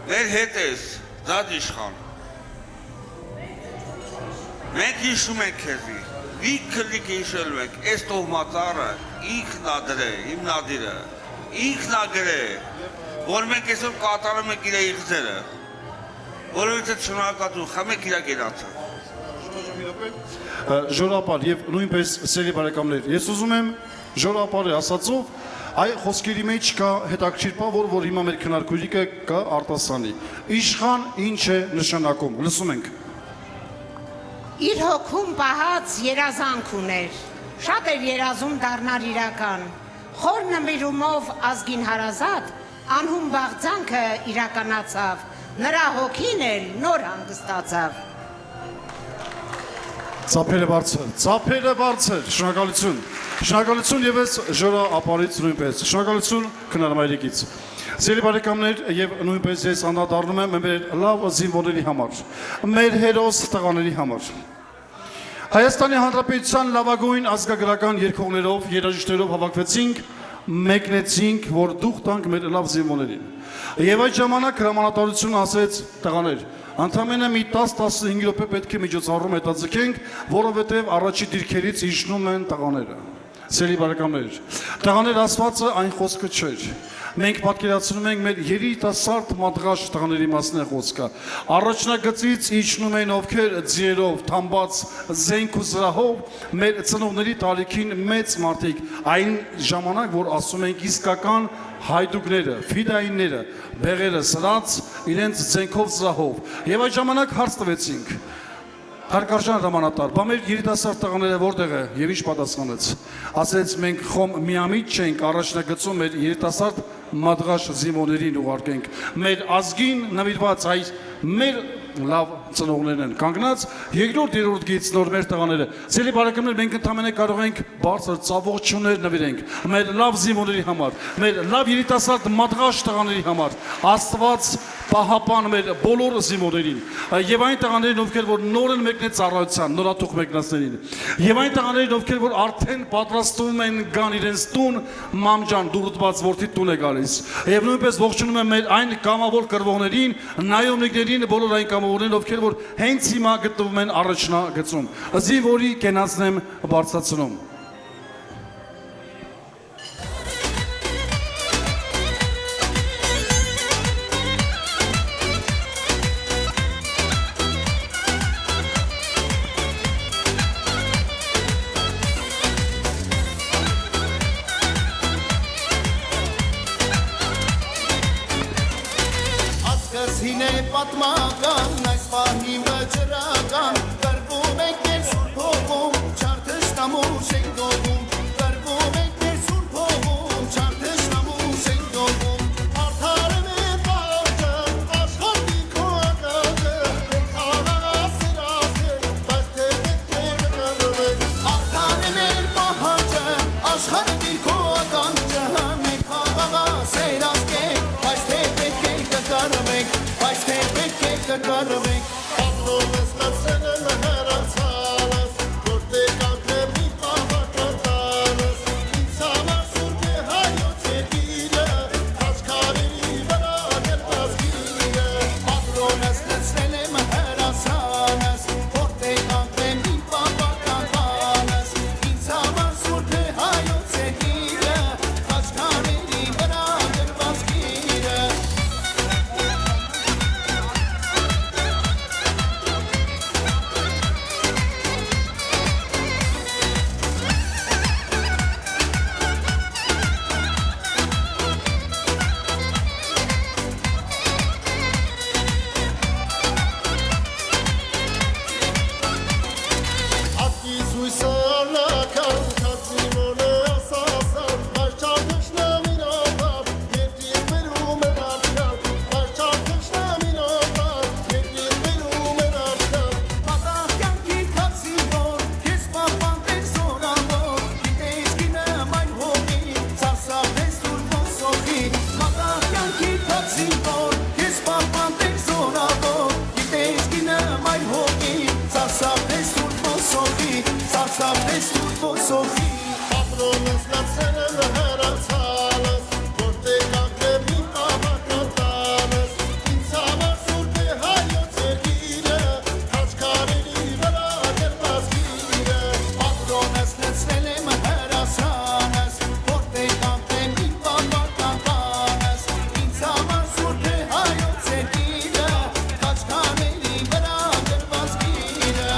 մեր հետ ես, ձած իշխան, մենք հիշում ենք քեզի, լիքը հիշելու ենք, այս տոհմածառը հիմնադիրը, ինքնագրե, որ մենք այսօր կատարում ենք իրա իղձերը, որովհետև շնորհակալություն խմեք իրա գնացը։ Ժորապար եւ նույնպես սիրելի բարեկամներ, ես ուզում եմ Ժորապարի ասածով այ խոսքերի մեջ կա հետաքրքիր բան, որ հիմա մեր քննարկույրիկը կա արտասանի։ Իշխան ինչ է նշանակում։ Լսում ենք։ Իր հոգում պահած երազանք ուներ, շատ էր երազում դառնալ իրական, խոր նվիրումով ազգին հարազատ, անհուն բաղձանքը իրականացավ, նրա հոգին էլ նոր հանգստացավ։ Ծափերը բարձր, շնորհակալություն եւս ժորա ապարից նույնպես, շնորհակալություն քնարմայրիկից։ Սիրելի բարեկամներ, եւ նույնպես ես անդրադառնում եմ մեր լավ զինվորների համար, մեր հերոս տղաների համար։ Հայաստանի Հանրապետության լավագույն ազգագրական երգողներով, երաժիշտներով հավաքվեցինք, մեկնեցինք, որ դուխ տանք մեր լավ զինվորներին։ Եվ այդ ժամանակ հրամանատարությունը ասեց տղաներ, ընդամենը մի 10-15 րոպե պետք է միջոցառում հետաձգենք, որովհետև առաջի դիրքերից իջնում են տղաները։ Սիրելի բարեկամներ, տղաներ ասվածը այն խոսքը չէր։ Մենք պատկերացնում ենք մեր երիտասարդ մատղաշ տղաների մասն է խոսքը։ Առաջնագծից իջնում են ովքեր ձիերով, թամբած, զենք ու զրահով, մեր ծնողների տարիքին մեծ մարդիկ, այն ժամանակ, որ ասում ենք իսկական հայդուկները, ֆիդայինները, բեղերը սրած, իրենց զենքով զրահով։ Եվ այդ ժամանակ հարց տվեցինք։ Հարկարժան հրամանատար, բա մեր երիտասարդ տղաները որտեղ է եւ ինչ պատասխանեց։ Ասեց մենք խոմ միամիտ չենք առաջնագծում մեր երիտասարդ մադղաշ զինվորներին ուղարկենք։ Մեր ազգին նվիրված այս մեր լավ ծնողներն են կանգնած, երկրորդ գից նոր մեր տղաները։ Սիրելի բարեկամներ, մենք ընդամենը կարող ենք բարձր ծավողություններ նվիրենք մեր լավ զինվորների համար, մեր լավ երիտասարդ մադղաշ տղաների համար։ Աստված պահապան մեր բոլոր զինվորներին եւ այն տղաներին, ովքեր որ նոր են մեկնել ծառայության, նորաթուխ մեկնածներին, եւ այն տղաներին, ովքեր որ արդեն պատրաստվում են գան իրենց տուն, մամջան դուրդված որդի տուն է գալիս։ Եվ նույնպես ողջունում եմ մեր այն կամավոր կրվողներին, նայողներին, բոլոր այն կամավորներին, ովքեր որ հենց հիմա գտնվում են առաջնագծում։ Զինվորի կենացնեմ բարձրացնում։ Ասկրսին է պատմական, այս պահի վջրական, կրվում եք մեր սուրբ հողում, չարդշտամու շենքողում, կրվում եք մեր սուրբ հողում, չարդշտամու շենքողում, արդարն է պարջը, աշխարհի քո ակագը, մենք հավասարած է, բայց թե պետք է կրվեք, արդարն է պահաջը, աշխարհի քո ակագը, մենք հավասարած ենք, բայց թե պետք է կրվեք, բայց թե պետք է կրվեք, ապրովս լացել եմ հեռացալս, որտեղ կանքեմ մի պահակատարս, ինձ համար սուրբ է հայոց երկիրը, խաչքարերի վրա գերված գիրը, ապրովս լացել եմ հեռացալս, որտեղ կանքեմ մի պահակատարս, ինձ համար սուրբ է հայոց երկիրը, խաչքարերի վրա գերված գիրը, Ատկի զույսը արլական, կացիմոն է ասասան, բայց չարդշնամին ատար, երկիր բերում են արդյալ, բայց չարդշնամին ատար, երկիր բերում են արդյալ, պատահ կյանքի կացիմոն, կես պապան տեր սորավոր, գիտեիս գինեմ այն հողի, սարսափես տուր ոսոխի, պատահ կյանքի կացիմոն, կես պապան տեր սորավոր, գիտեիս գինեմ այն հողի, սարսափես տուր ոսոխի, սարսափես տուր ոսոխի, ապրոնս լացել եմ հեռացալս, որտեղ կանքեմ մի պահակատարս, ինձ համար սուրբ է հայոց երկիրը, խաչքարերի վրա գերված գիրը, ապրոնս լցնել եմ հեռացանս, որտեղ կանքեմ մի պահակատարս, ինձ համար սուրբ է հայոց երկիրը, խաչքարերի վրա գերված գիրը,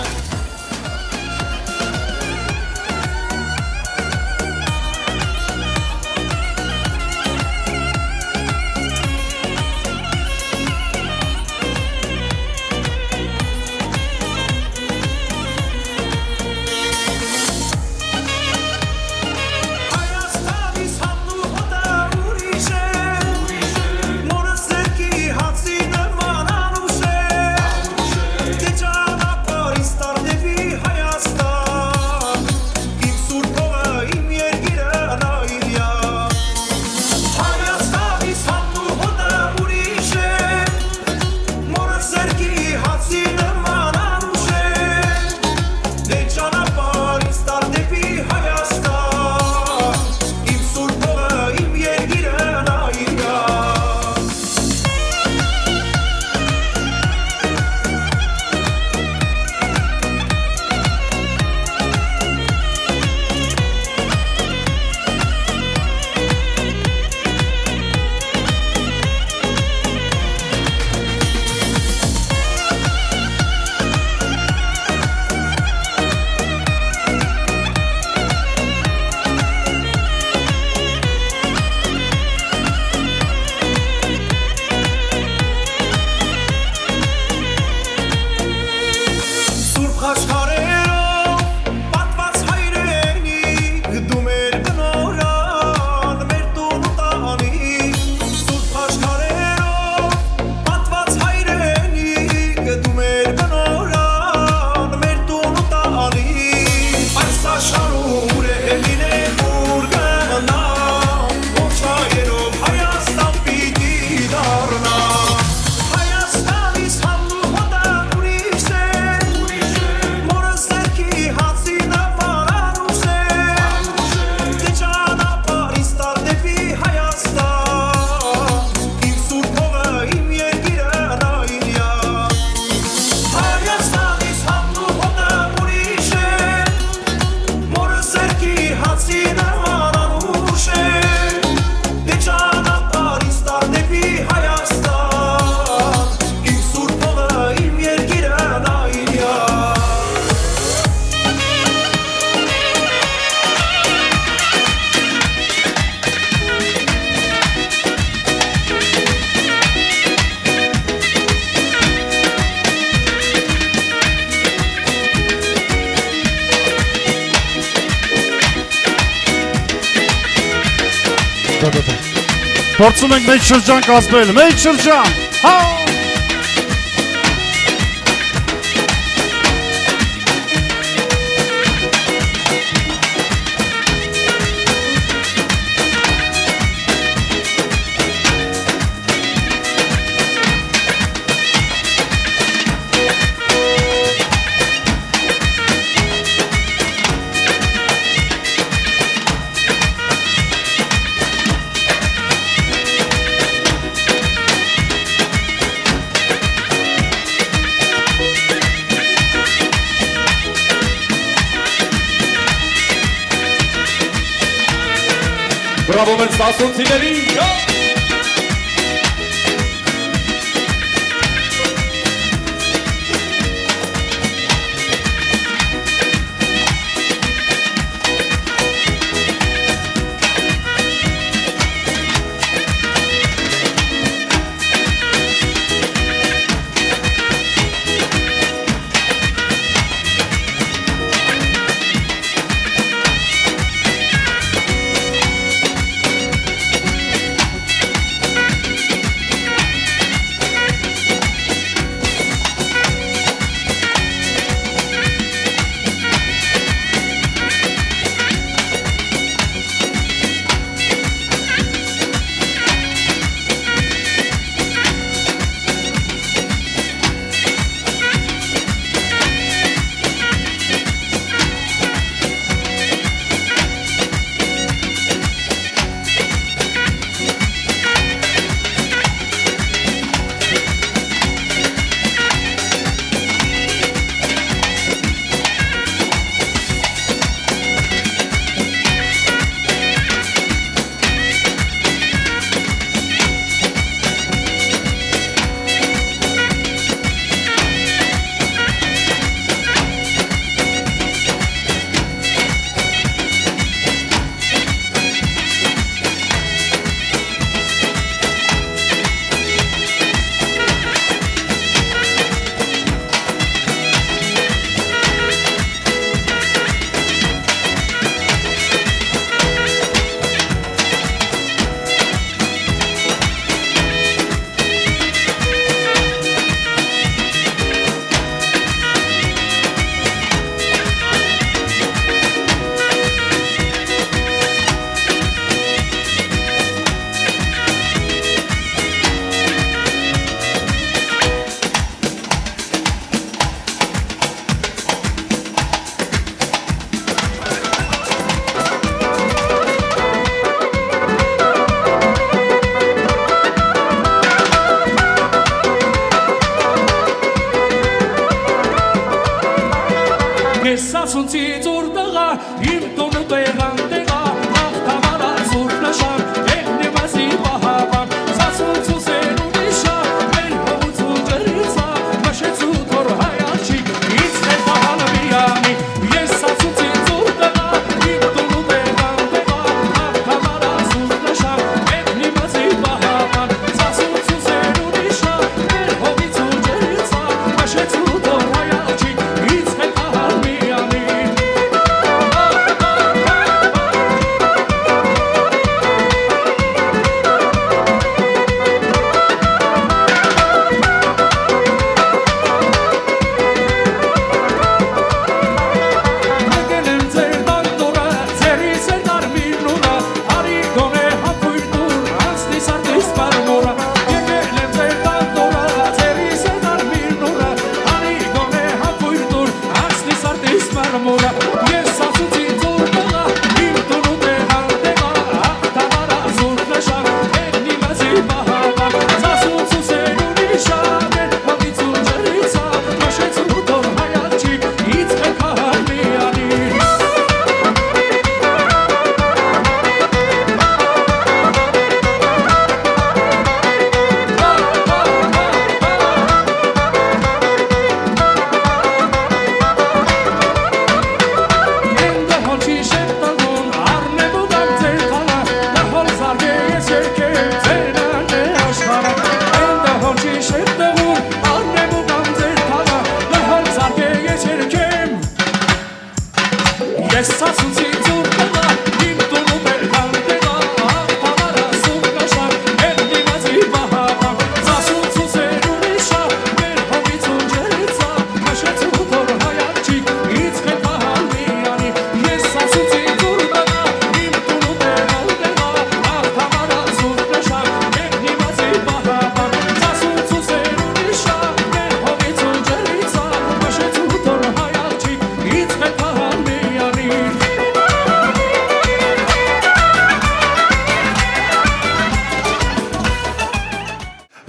Փորձում ենք մեծ շրջան կազմել, մեծ շրջան։ Հա։ Բրավո մեր սասունցիներին։ Սասունցի ծուր տղա, իմ տունը տեղան տեղա, աղթավարա ծուր նշան, էգնի մազի պահավան, սասունցու սերուն իշա, մեր հողուցու ջրիցա, մշեցու թոր հայաչիկ, ինձ հետահալ միանի, ես սասունցի ծուր տղա, իմ տունը տեղան տեղա, աղթավարա ծուր նշան, էգնի մազի պահավան, սասունցու սերուն իշա, մեր հողուցու ջրիցա, մշեցու թոր հայաչիկ, ինձ հետահալ միանի.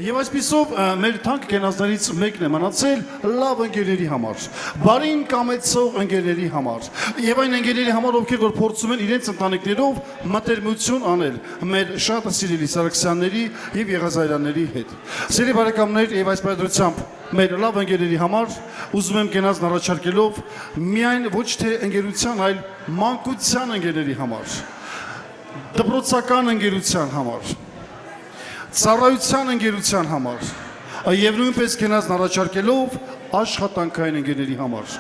Եվ այսպիսով մեր թանկ կենացներից մեկն է մնացել լավ ընկերների համար, բարին կամեցող ընկերների համար, եւ այն ընկերների համար, ովքեր որ փորձում են իրենց ընտանիքներով մտերմություն անել մեր շատ սիրելի Սարգսյանների եւ Եղազարյանների հետ։ Սիրելի բարեկամներ, եւ այս պատրությամբ մեր լավ ընկերների համար ուզում եմ կենացն առաջարկելով միայն ոչ թե ընկերության, այլ մանկության ընկերների համար, դպրոցական ընկերության համար, ծառայության ընկերության համար եւ նույնպես կենացն առաջարկելով աշխատանքային ընկերների համար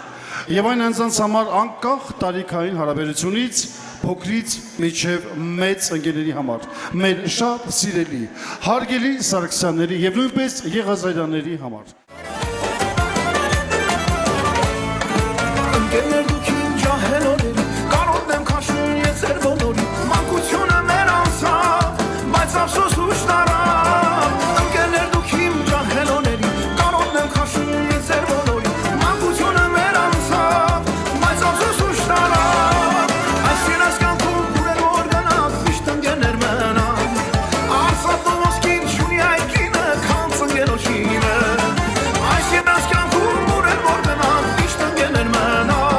եւ այն անձանց համար անկախ տարիքային հարաբերությունից փոքրից մինչև մեծ ընկերների համար մեր շատ սիրելի հարգելի Սարգսյանների եւ նույնպես Եղազարյանների համար Ընկերներ դուք ինչ ահելորերի Կարոտն եմ քաշում ես էր բոլորի Մանկությունը մեր անցավ Բայց ափսոս ուշ տարավ Ընկերներ դուք ինչ ահելորերի Կարոտն եմ քաշում ես էր բոլորի Մանկությունը մեր անցավ Բայց ափսոս ուշ տարավ Այս երասկանքում կուրել որ գնաց Միշտ ընկերներ մնան Արսատ ու ոսկին չունի այդ կինը Քանց ընկերոջինը Այս երասկանքում կուրել որ գնաց Միշտ ընկերներ մնան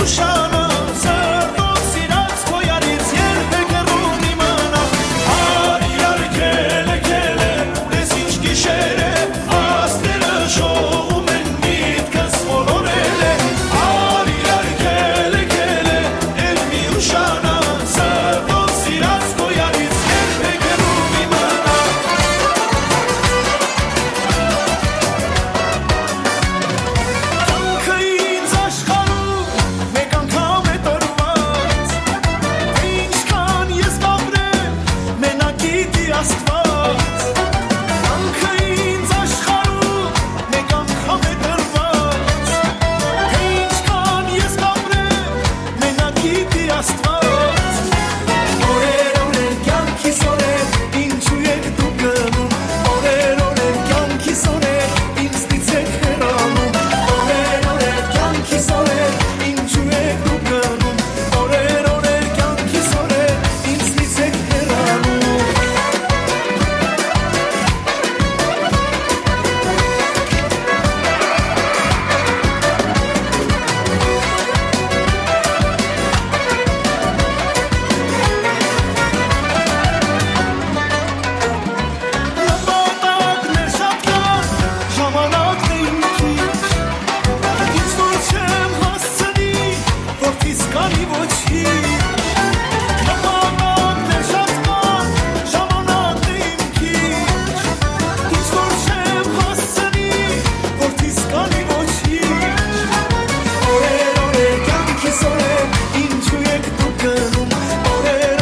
ուշանա սրտով սիրած քո յարից երբեք հեռու իմանա Արիար քելե ուես ինչ գիշեր է աստերը շողում են միտքս մոլորել է Արիար քելե էլ մի ուշանա սրտով սիրած քո յարից երբեք հեռու իմանա Ինձ աշխարհում մեկ անգամ է տրված Ինչքան ես կապրեմ մենակ գիտի Աստված Կյանքը ինձ աշխարհում մեկ անգամ է տրված Ինչքան ես կապրեմ մենակ գիտի Աստված Օրեր կյանքիս օրեր ինչու եք դուք գնում Օրեր կյանքիս օրեր ինձնից եք հեռանում Օրեր կյանքիս օրեր ինչու եք դուք գնում Օրեր կյանքիս օրեր ինձնից եք հեռանում Նպատակներ շատ կան, ժամանակն է իմ քիչ Ինձ որ չեմ հասցնի, որդիս կանի ոչինչ Նպատակներ շատ կան, ժամանակն է իմ քիչ Ինձ որ չեմ հասցնի, որդիս կանի ոչինչ Օրեր կյանքիս օրեր, ինչու եք դուք գնում Օրեր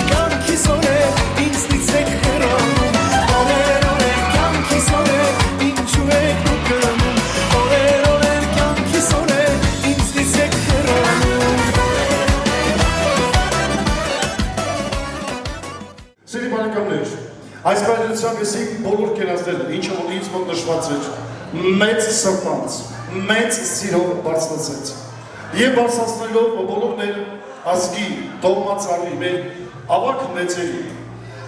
կյանքիս օրեր, ինձնից եք հեռանում Օրեր կյանքիս օրեր, ինչու եք դուք գնում Օրեր կյանքիս օրեր, ինձնից եք հեռանում Սիրելի բարեկամներ, այս բարեկամությամբ ես իմ բոլոր կենացները, ինչը որ ինձ մոտ նշված էր, մեծ սրտանց, մեծ սիրով բարձրացեց։ Եվ բարձրացնելով բոլոր մեր ազգի, տոհմածառի, մեր ավակ մեծերի,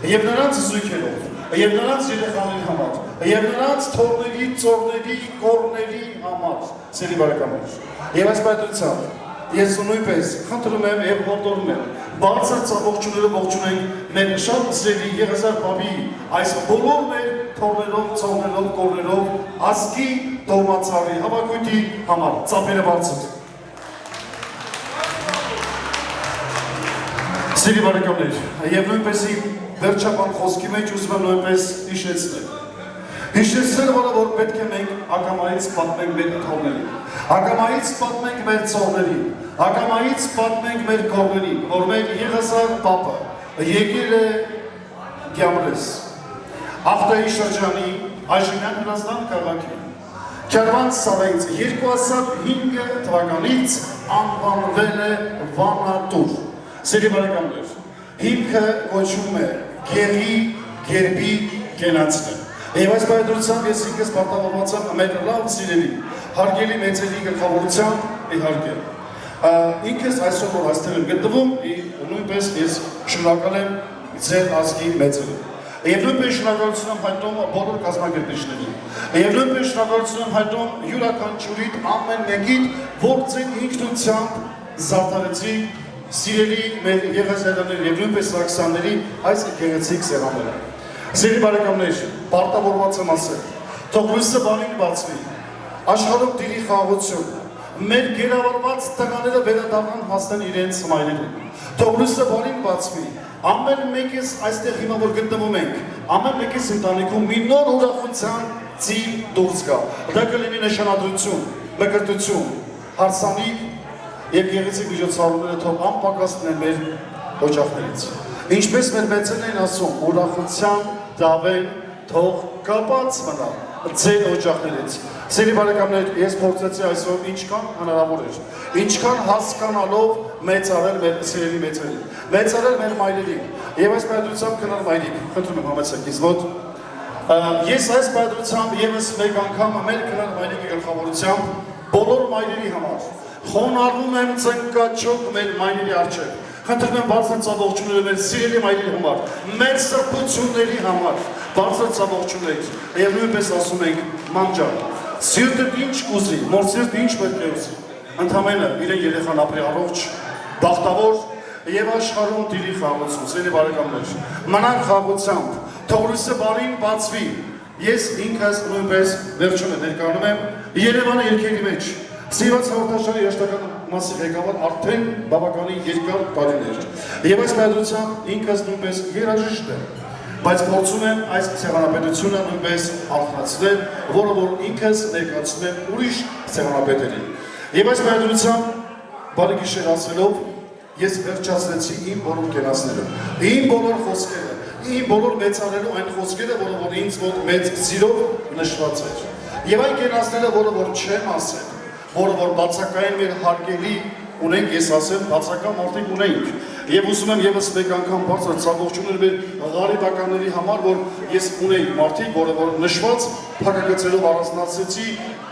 եւ նրանց զույգերով, եւ նրանց երեխաների համար, եւ նրանց թորների, ծորների, կորների համար, սիրելի բարեկամներ։ Եվ այս բարեկամությամբ ես նույնպես խնդրում եմ եւ ողջունում եմ բարձր ծաղողջուններով ողջունենք մեր շատ սիրելի Եղեզար Բաբի այս բոլոր մեր թորներով, ծորներով, կորներով ազգի տոհմածառի հավաքույթի համար ծափերը բարձր։ Սիրելի բարեկամներ, եւ նույնպես վերջաբան խոսքի մեջ ուզում եմ նույնպես հիշեցնել։ Հիշեցնել, որ պետք է մենք ակամայից պատմենք մեր թորներին, ակամայից պատմենք մեր ծորներին, ակամայից պատմենք մեր կորներին, որ մեր Եղեզար Պապը եկել է Գյամրես, Ախտայի շրջանի Այժմյան Հրազդան քաղաքի, Քերվան Սարայից 2005 թվականից անվանվել է Վանատուր։ Սիրելի բարեկամներ, հիմքը կոչվում է Գերի, Գերբի կենացն է։ Եվ այս բարեդրությամբ ես ինքս պարտավորված եմ մեր լավ սիրելի, հարգելի մեծերի գլխավորությամբ իհարկե։ Ինքս այսօր որ այստեղ եմ գտնվում, նույնպես ես շնորհակալ եմ ձեր ազգի մեծերին։ Եվ նույնպես շնորհակալություն եմ հայտնում բոլոր կազմակերպիչներին։ Եվ նույնպես շնորհակալություն եմ հայտնում յուրաքանչյուրիդ ամեն մեկին, որ ձեր ինքնությամբ զարդարեցին սիրելի մեր եղեզարների եւ նույնպես սաքսանների այս գեղեցիկ սեղանները։ Սիրելի բարեկամներ, պարտավորված եմ ասել, թող լույսը բանին բացվի, աշխարհում տիրի խաղաղություն, մեր գերավորված տղաները վերադառնան հասնեն իրենց մայրերին, թող լույսը բանին բացվի, ամեն մեկից այստեղ հիմա որ գտնվում ենք, ամեն մեկից ընտանիքում մի նոր ուրախության ծիլ դուրս գա, դա կլինի նշանադրություն, մկրտություն, հարսանիք եւ գեղեցիկ միջոցառումները թող անպակաս լինեն մեր օջախներից։ Ինչպես մեր մեծերն են ասում, ուրախության դավեն թող կապած մնա ձեր օջախներից։ Սիրելի բարեկամներ, ես փորձեցի այսօր ինչքան հնարավոր էր, ինչքան հասկանալով մեծարել մեր սիրելի մեծերին, մեծարել մեր մայրերին։ Եվ այս բարդությամբ քնալ մայրիկ, խնդրում եմ համեցեք ինձ մոտ։ Ես այս բարդությամբ եւս մեկ անգամ մեր քնալ մայրիկի գլխավորությամբ բոլոր մայրերի համար խոնարհվում եմ ծնկաչոք մեր մայրերի առջև։ Խնդրում եմ բարձր ծավալությունները մեր սիրելի մայրերի համար, մեր սրբությունների համար, բարձր ծավալություններ, եւ նույնպես ասում ենք մանջան, սիրտը ինչ կուզի, մոր սիրտը ինչ պետք է ուզի, ընդամենը իրեն երեխան ապրի առողջ, բախտավոր եւ աշխարհում տիրի խաղաղություն, սիրելի բարեկամներ։ Մնանք խաղաղությամբ, թող լույսը բարին բացվի։ Ես ինքս նույնպես վերջում ներկայանում եմ Երևանի երկերի մեջ։ Սիրված հաղորդաշարի երաժշտական մասի ղեկավար արդեն բավականին երկար տարիներ։ Եվ այս մեղադրությամբ ինքս նույնպես երաժիշտ եմ, բայց փորձում եմ այս սեղանապետությունը նույնպես արթնացնել, որը որ ինքս ներկայացնում եմ ուրիշ սեղանապետերին։ Եվ այս մեղադրությամբ բարի գիշեր ասելով ես վերջացրեցի իմ բոլոր կենացները, իմ բոլոր խոսքերը, իմ բոլոր մեծարելու այն խոսքերը, որը որ ինձ մոտ մեծ սիրով նշված էր։ Եվ այն կենացները, որը որ չեմ ասել, որը որ բացակային մեր հարգելի ունենք, ես ասեմ, բացական մարդիկ ունենք։ Եվ ուզում եմ եւս մեկ անգամ բարձր ցավողջուներ մեր ղարիբականների համար, որ ես ունեի մարդիկ, որը որ նշված փակագծերով առանձնացեցի,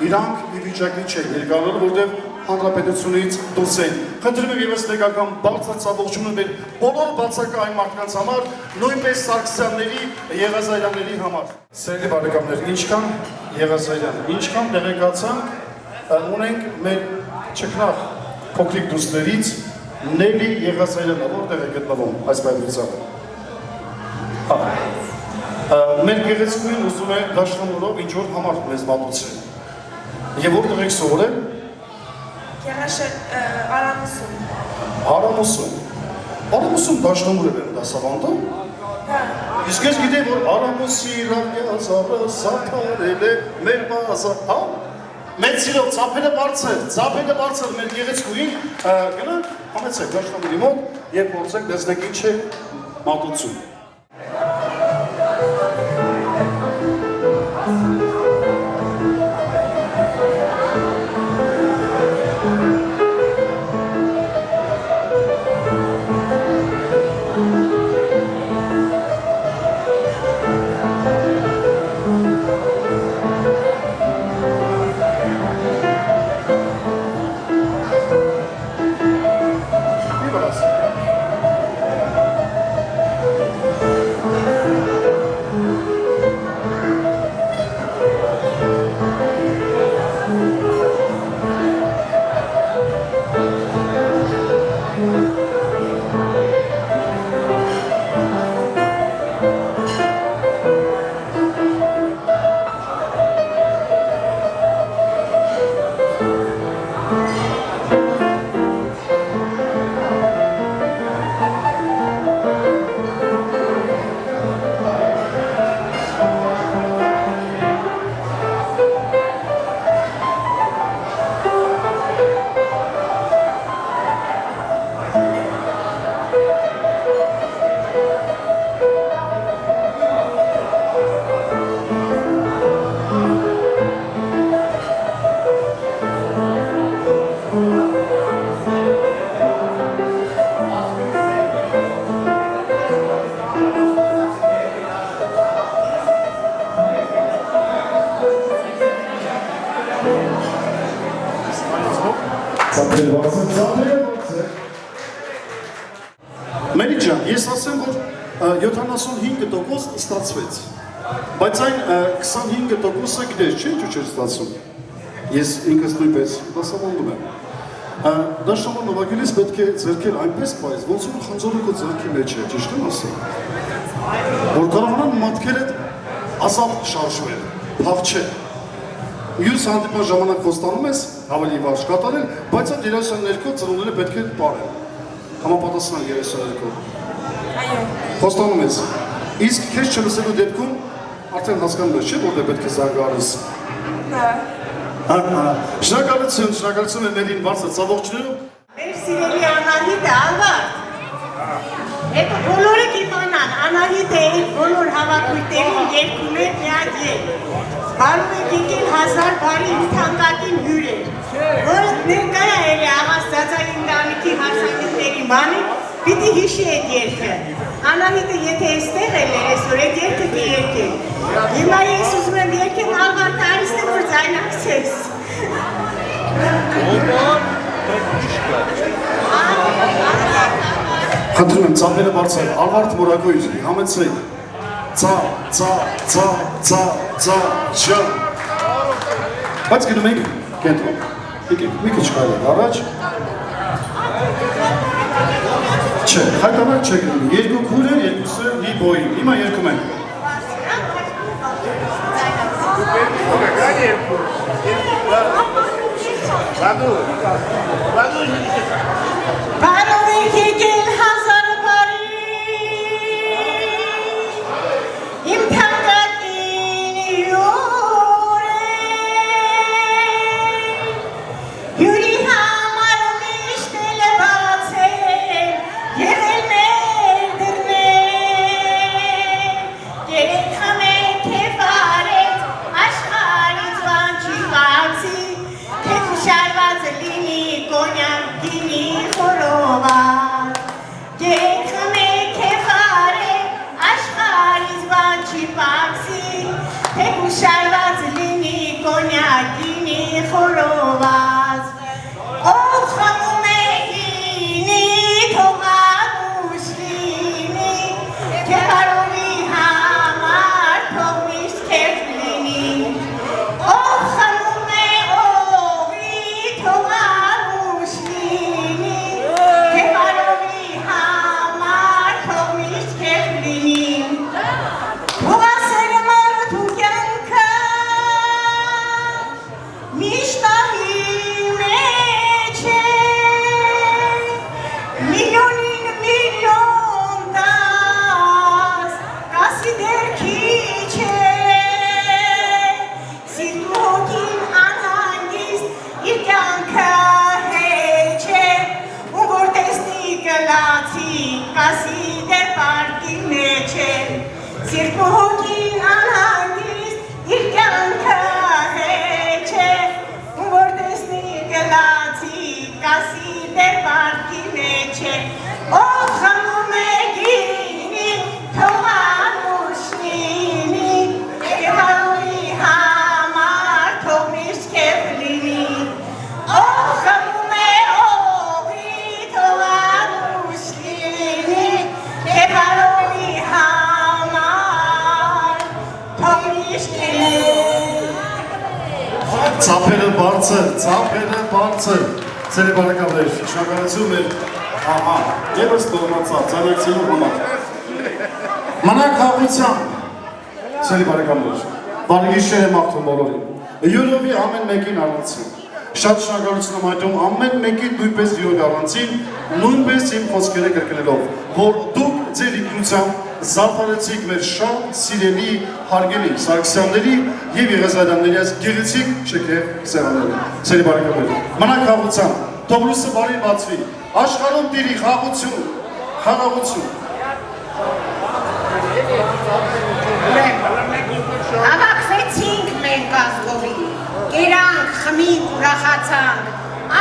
իրանք ի վիճակի չեն ներկայանալու, որտեղ հանրապետությունից դուրս են։ Խնդրում եմ եւս մեկ անգամ բարձր ցավողջուներ մեր բոլոր բացակային մարդկանց համար, նույնպես Սարգսյանների, Եղազարյանների համար։ Սիրելի բարեկամներ, ինչքան Եղազարյան, ինչքան տեղեկացանք ունենք մեր ճգնախ փոքրիկ դուստրերից Նելի Եղազարյանը, որտեղ է գտնվում այս բայդրությամբ։ Մեր գեղեցկուհին ուզում է դաշնամուրով ինչ-որ համար մեզ մատուցել։ Եվ որտեղ եք սովորել։ Արամուսում։ Արամուսում։ Արամուսում դաշնամուր է դասավանդում։ Իսկ ես գիտեի, որ Արամուսի լավյազարը սաթարել է մեր բազար, հա։ Մեծ սիրով ծափերը բարձր մեր գեղեցկուհին գնանք, համեցեք դաշնամուրի մոտ եւ փորձենք տեսնենք ինչ է մատուցում։ Մերի ջան, ես ասեմ, որ 75% ստացվեց, բայց այն 25%-ը գիտես, չէ՞ ինչ չէր ստացվում։ Ես ինքս նույնպես դասավանդում եմ։ Դաշնամուր նվագելիս պետք է ձեռքեր այնպես պայծ, ոնց որ խնձորը քո ձեռքի մեջ է, ճիշտ եմ ասում։ Որ կարողանան մատքերը ազատ շարժվել, փախչել։ Մյուս հանդիպման ժամանակ խոստանում ես ավելի վարժ կատարել, բայց այդ 32 ծնունդները պետք է պարել։ Համապատասխան 32։ Այո։ Խոստանում ես։ Իսկ քեզ չլսելու դեպքում արդեն հասկանում ես, չէ՞, որտեղ պետք է զանգարես։ Շնորհակալություն եմ ներին բարձր ցավողջներով։ Մեր սիրելի Անահիտը Ալվարդ։ Հետո բոլորը կիմանան, Անահիտը այդ բոլոր հավաքույթերում երկում է միակ երկ։ Բարում եք եկել 1000 բարի թանկագին հյուրեր, որը ներկայ է աղաս ծածային ընտանիքի հարսանիքների մանին, պիտի հիշի այդ երգը։ Անահիտը եթե այստեղ էլ էր այսօր այդ երգը կերկել։ Հիմա ես ուզում եմ երգեմ Ալվարդ Արիստը, որ ձայնակցես։ Խնդրում եմ ծափերը բարձր, Ալվարդ մորակույր, համեցրեք։ Ծա, ծա, ծա, ծա, ծա, ջա։ Բայց գնում ենք կենտրոն։ Եկեք, մի քիչ քայլեք առաջ։ Չէ, հայտարարակ չեք լինի։ Երկու քուրեր, երկուսը մի բոյի։ Հիմա երկում ենք։ Բարով եք եկել հազար բարի, իմ թանկագին հյուրի համար միշտ էլ բաց է, եղել մեր դռներ, երեքա մեկ է վարեց, աշխարհից բան չի բացի, թե խուշարված լինի կոնյակ գինի խորոված, երեքա մեկ է վարեց, աշխարհից բան չի բացի, թե խուշարված լինի կոնյակ գինի խորոված, ով խմում է գինի թող անուշ լինի, թե հարովի համար թող միշտ քեֆ լինի, ով խմում է օղի թող անուշ լինի, թե հարովի համար թող միշտ քեֆ լինի, փողասերը մարդու կյանքը միշտ ահի մեջ է, միլիոնին միլիոն տաս, կասի դեր քիչ է, սիրտու հոգին անհանգիստ իր կյանքը հեչ է, ու որ տեսնի կլացի, կասի դեր պարկի մեջ է, սիրտու հոգին անհանգիստ իր կյանքը հեչ է, ու որ տեսնի կլացի, կասի դեր պարկի մեջ է, ով խմում է գինի, թող անուշ լինի, և հարովի համար թող միշտ քեֆ լինի, ով խմում է օղի, թող անուշ լինի, և հարովի համար թող միշտ Ծափերը բարձր, ծերի բարեկամներ, շնորհակալություն մեր, ահա, եվս տողնացավ, ծանակցելու համար։ Մանակ հաղությամբ, ծերի բարեկամներ, բարի գիշեր եմ աղթում բոլորին, յուրովի ամեն մեկին առանցին, շատ շնորհակալություն եմ հայտնում ամեն մեկին նույնպես յուրովի առանցին, նույնպես իմ խոսքերը կրկնելով, որ դուք ձեր ինքնությամբ զարդարեցիք մեր շատ սիրելի հարգելի Սարգսյանների և Եղիազարյանների այս գեղեցիկ շքեղ սեղանները։ Սերի բարեկամներ, մանակ խաղաղությամբ, թող լույսը բարի բացվի, աշխարհում տիրի խաղաղություն, խաղաղություն։ Հավաքվեցինք մենք ազգովի, կերանք, խմինք, ուրախացանք,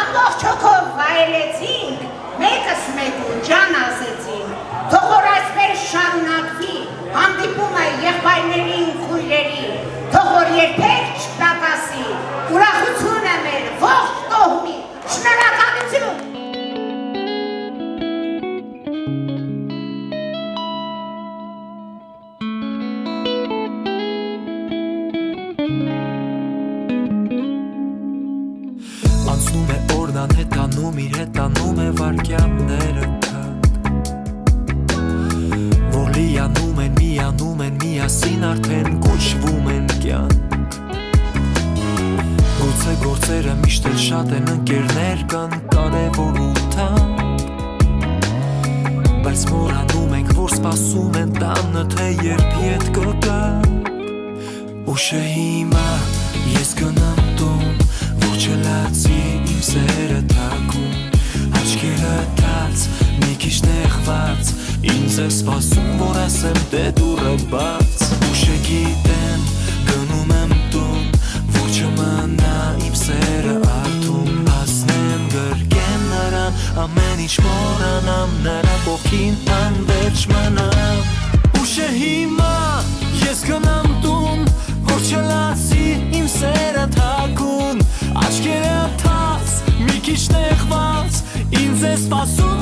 ամբողջ հոգով վայելեցինք, մեկս մեկու ջան ասեցինք, թող որ այսպես շարունակվի, հանդիպումը եղբայրներին, քույրերի, թող որ երբեք չտակասի, ուրախությունը մեր ողջ կողմի, շնորհակալություն։ Անցնում է օրն անհետանում, իր հետանում է վարկյանները թանկ, որ լիանում են, միասին արդեն կոչվում են կյանք, գուցե գործերը միշտ էլ շատ են, ընկերներ կան կարևոր ու թանկ, բայց մոռանում ենք, որ սպասում են տանը, թե երբ ետ կգանք, ուշ է հիմա, ես գնամ տուն, որ չլացի իմ սերը թակում, աչքերը թաց, մի քիչ նեղված, ինձ է սպասում, որ ասեմ դե դուռը բաց, ուշ է գիտեմ, գնում եմ տուն, որ չմնա իմ սերը արթուն, հասնեմ գրկեմ նրան, ամեն ինչ մոռանամ, նրա կողքին անվերջ մնամ, ուշ է հիմա, ես գնամ տուն, որ չլացի իմ սերը թակուն, աչքերը թաց, մի քիչ նեղված, ինձ է սպասում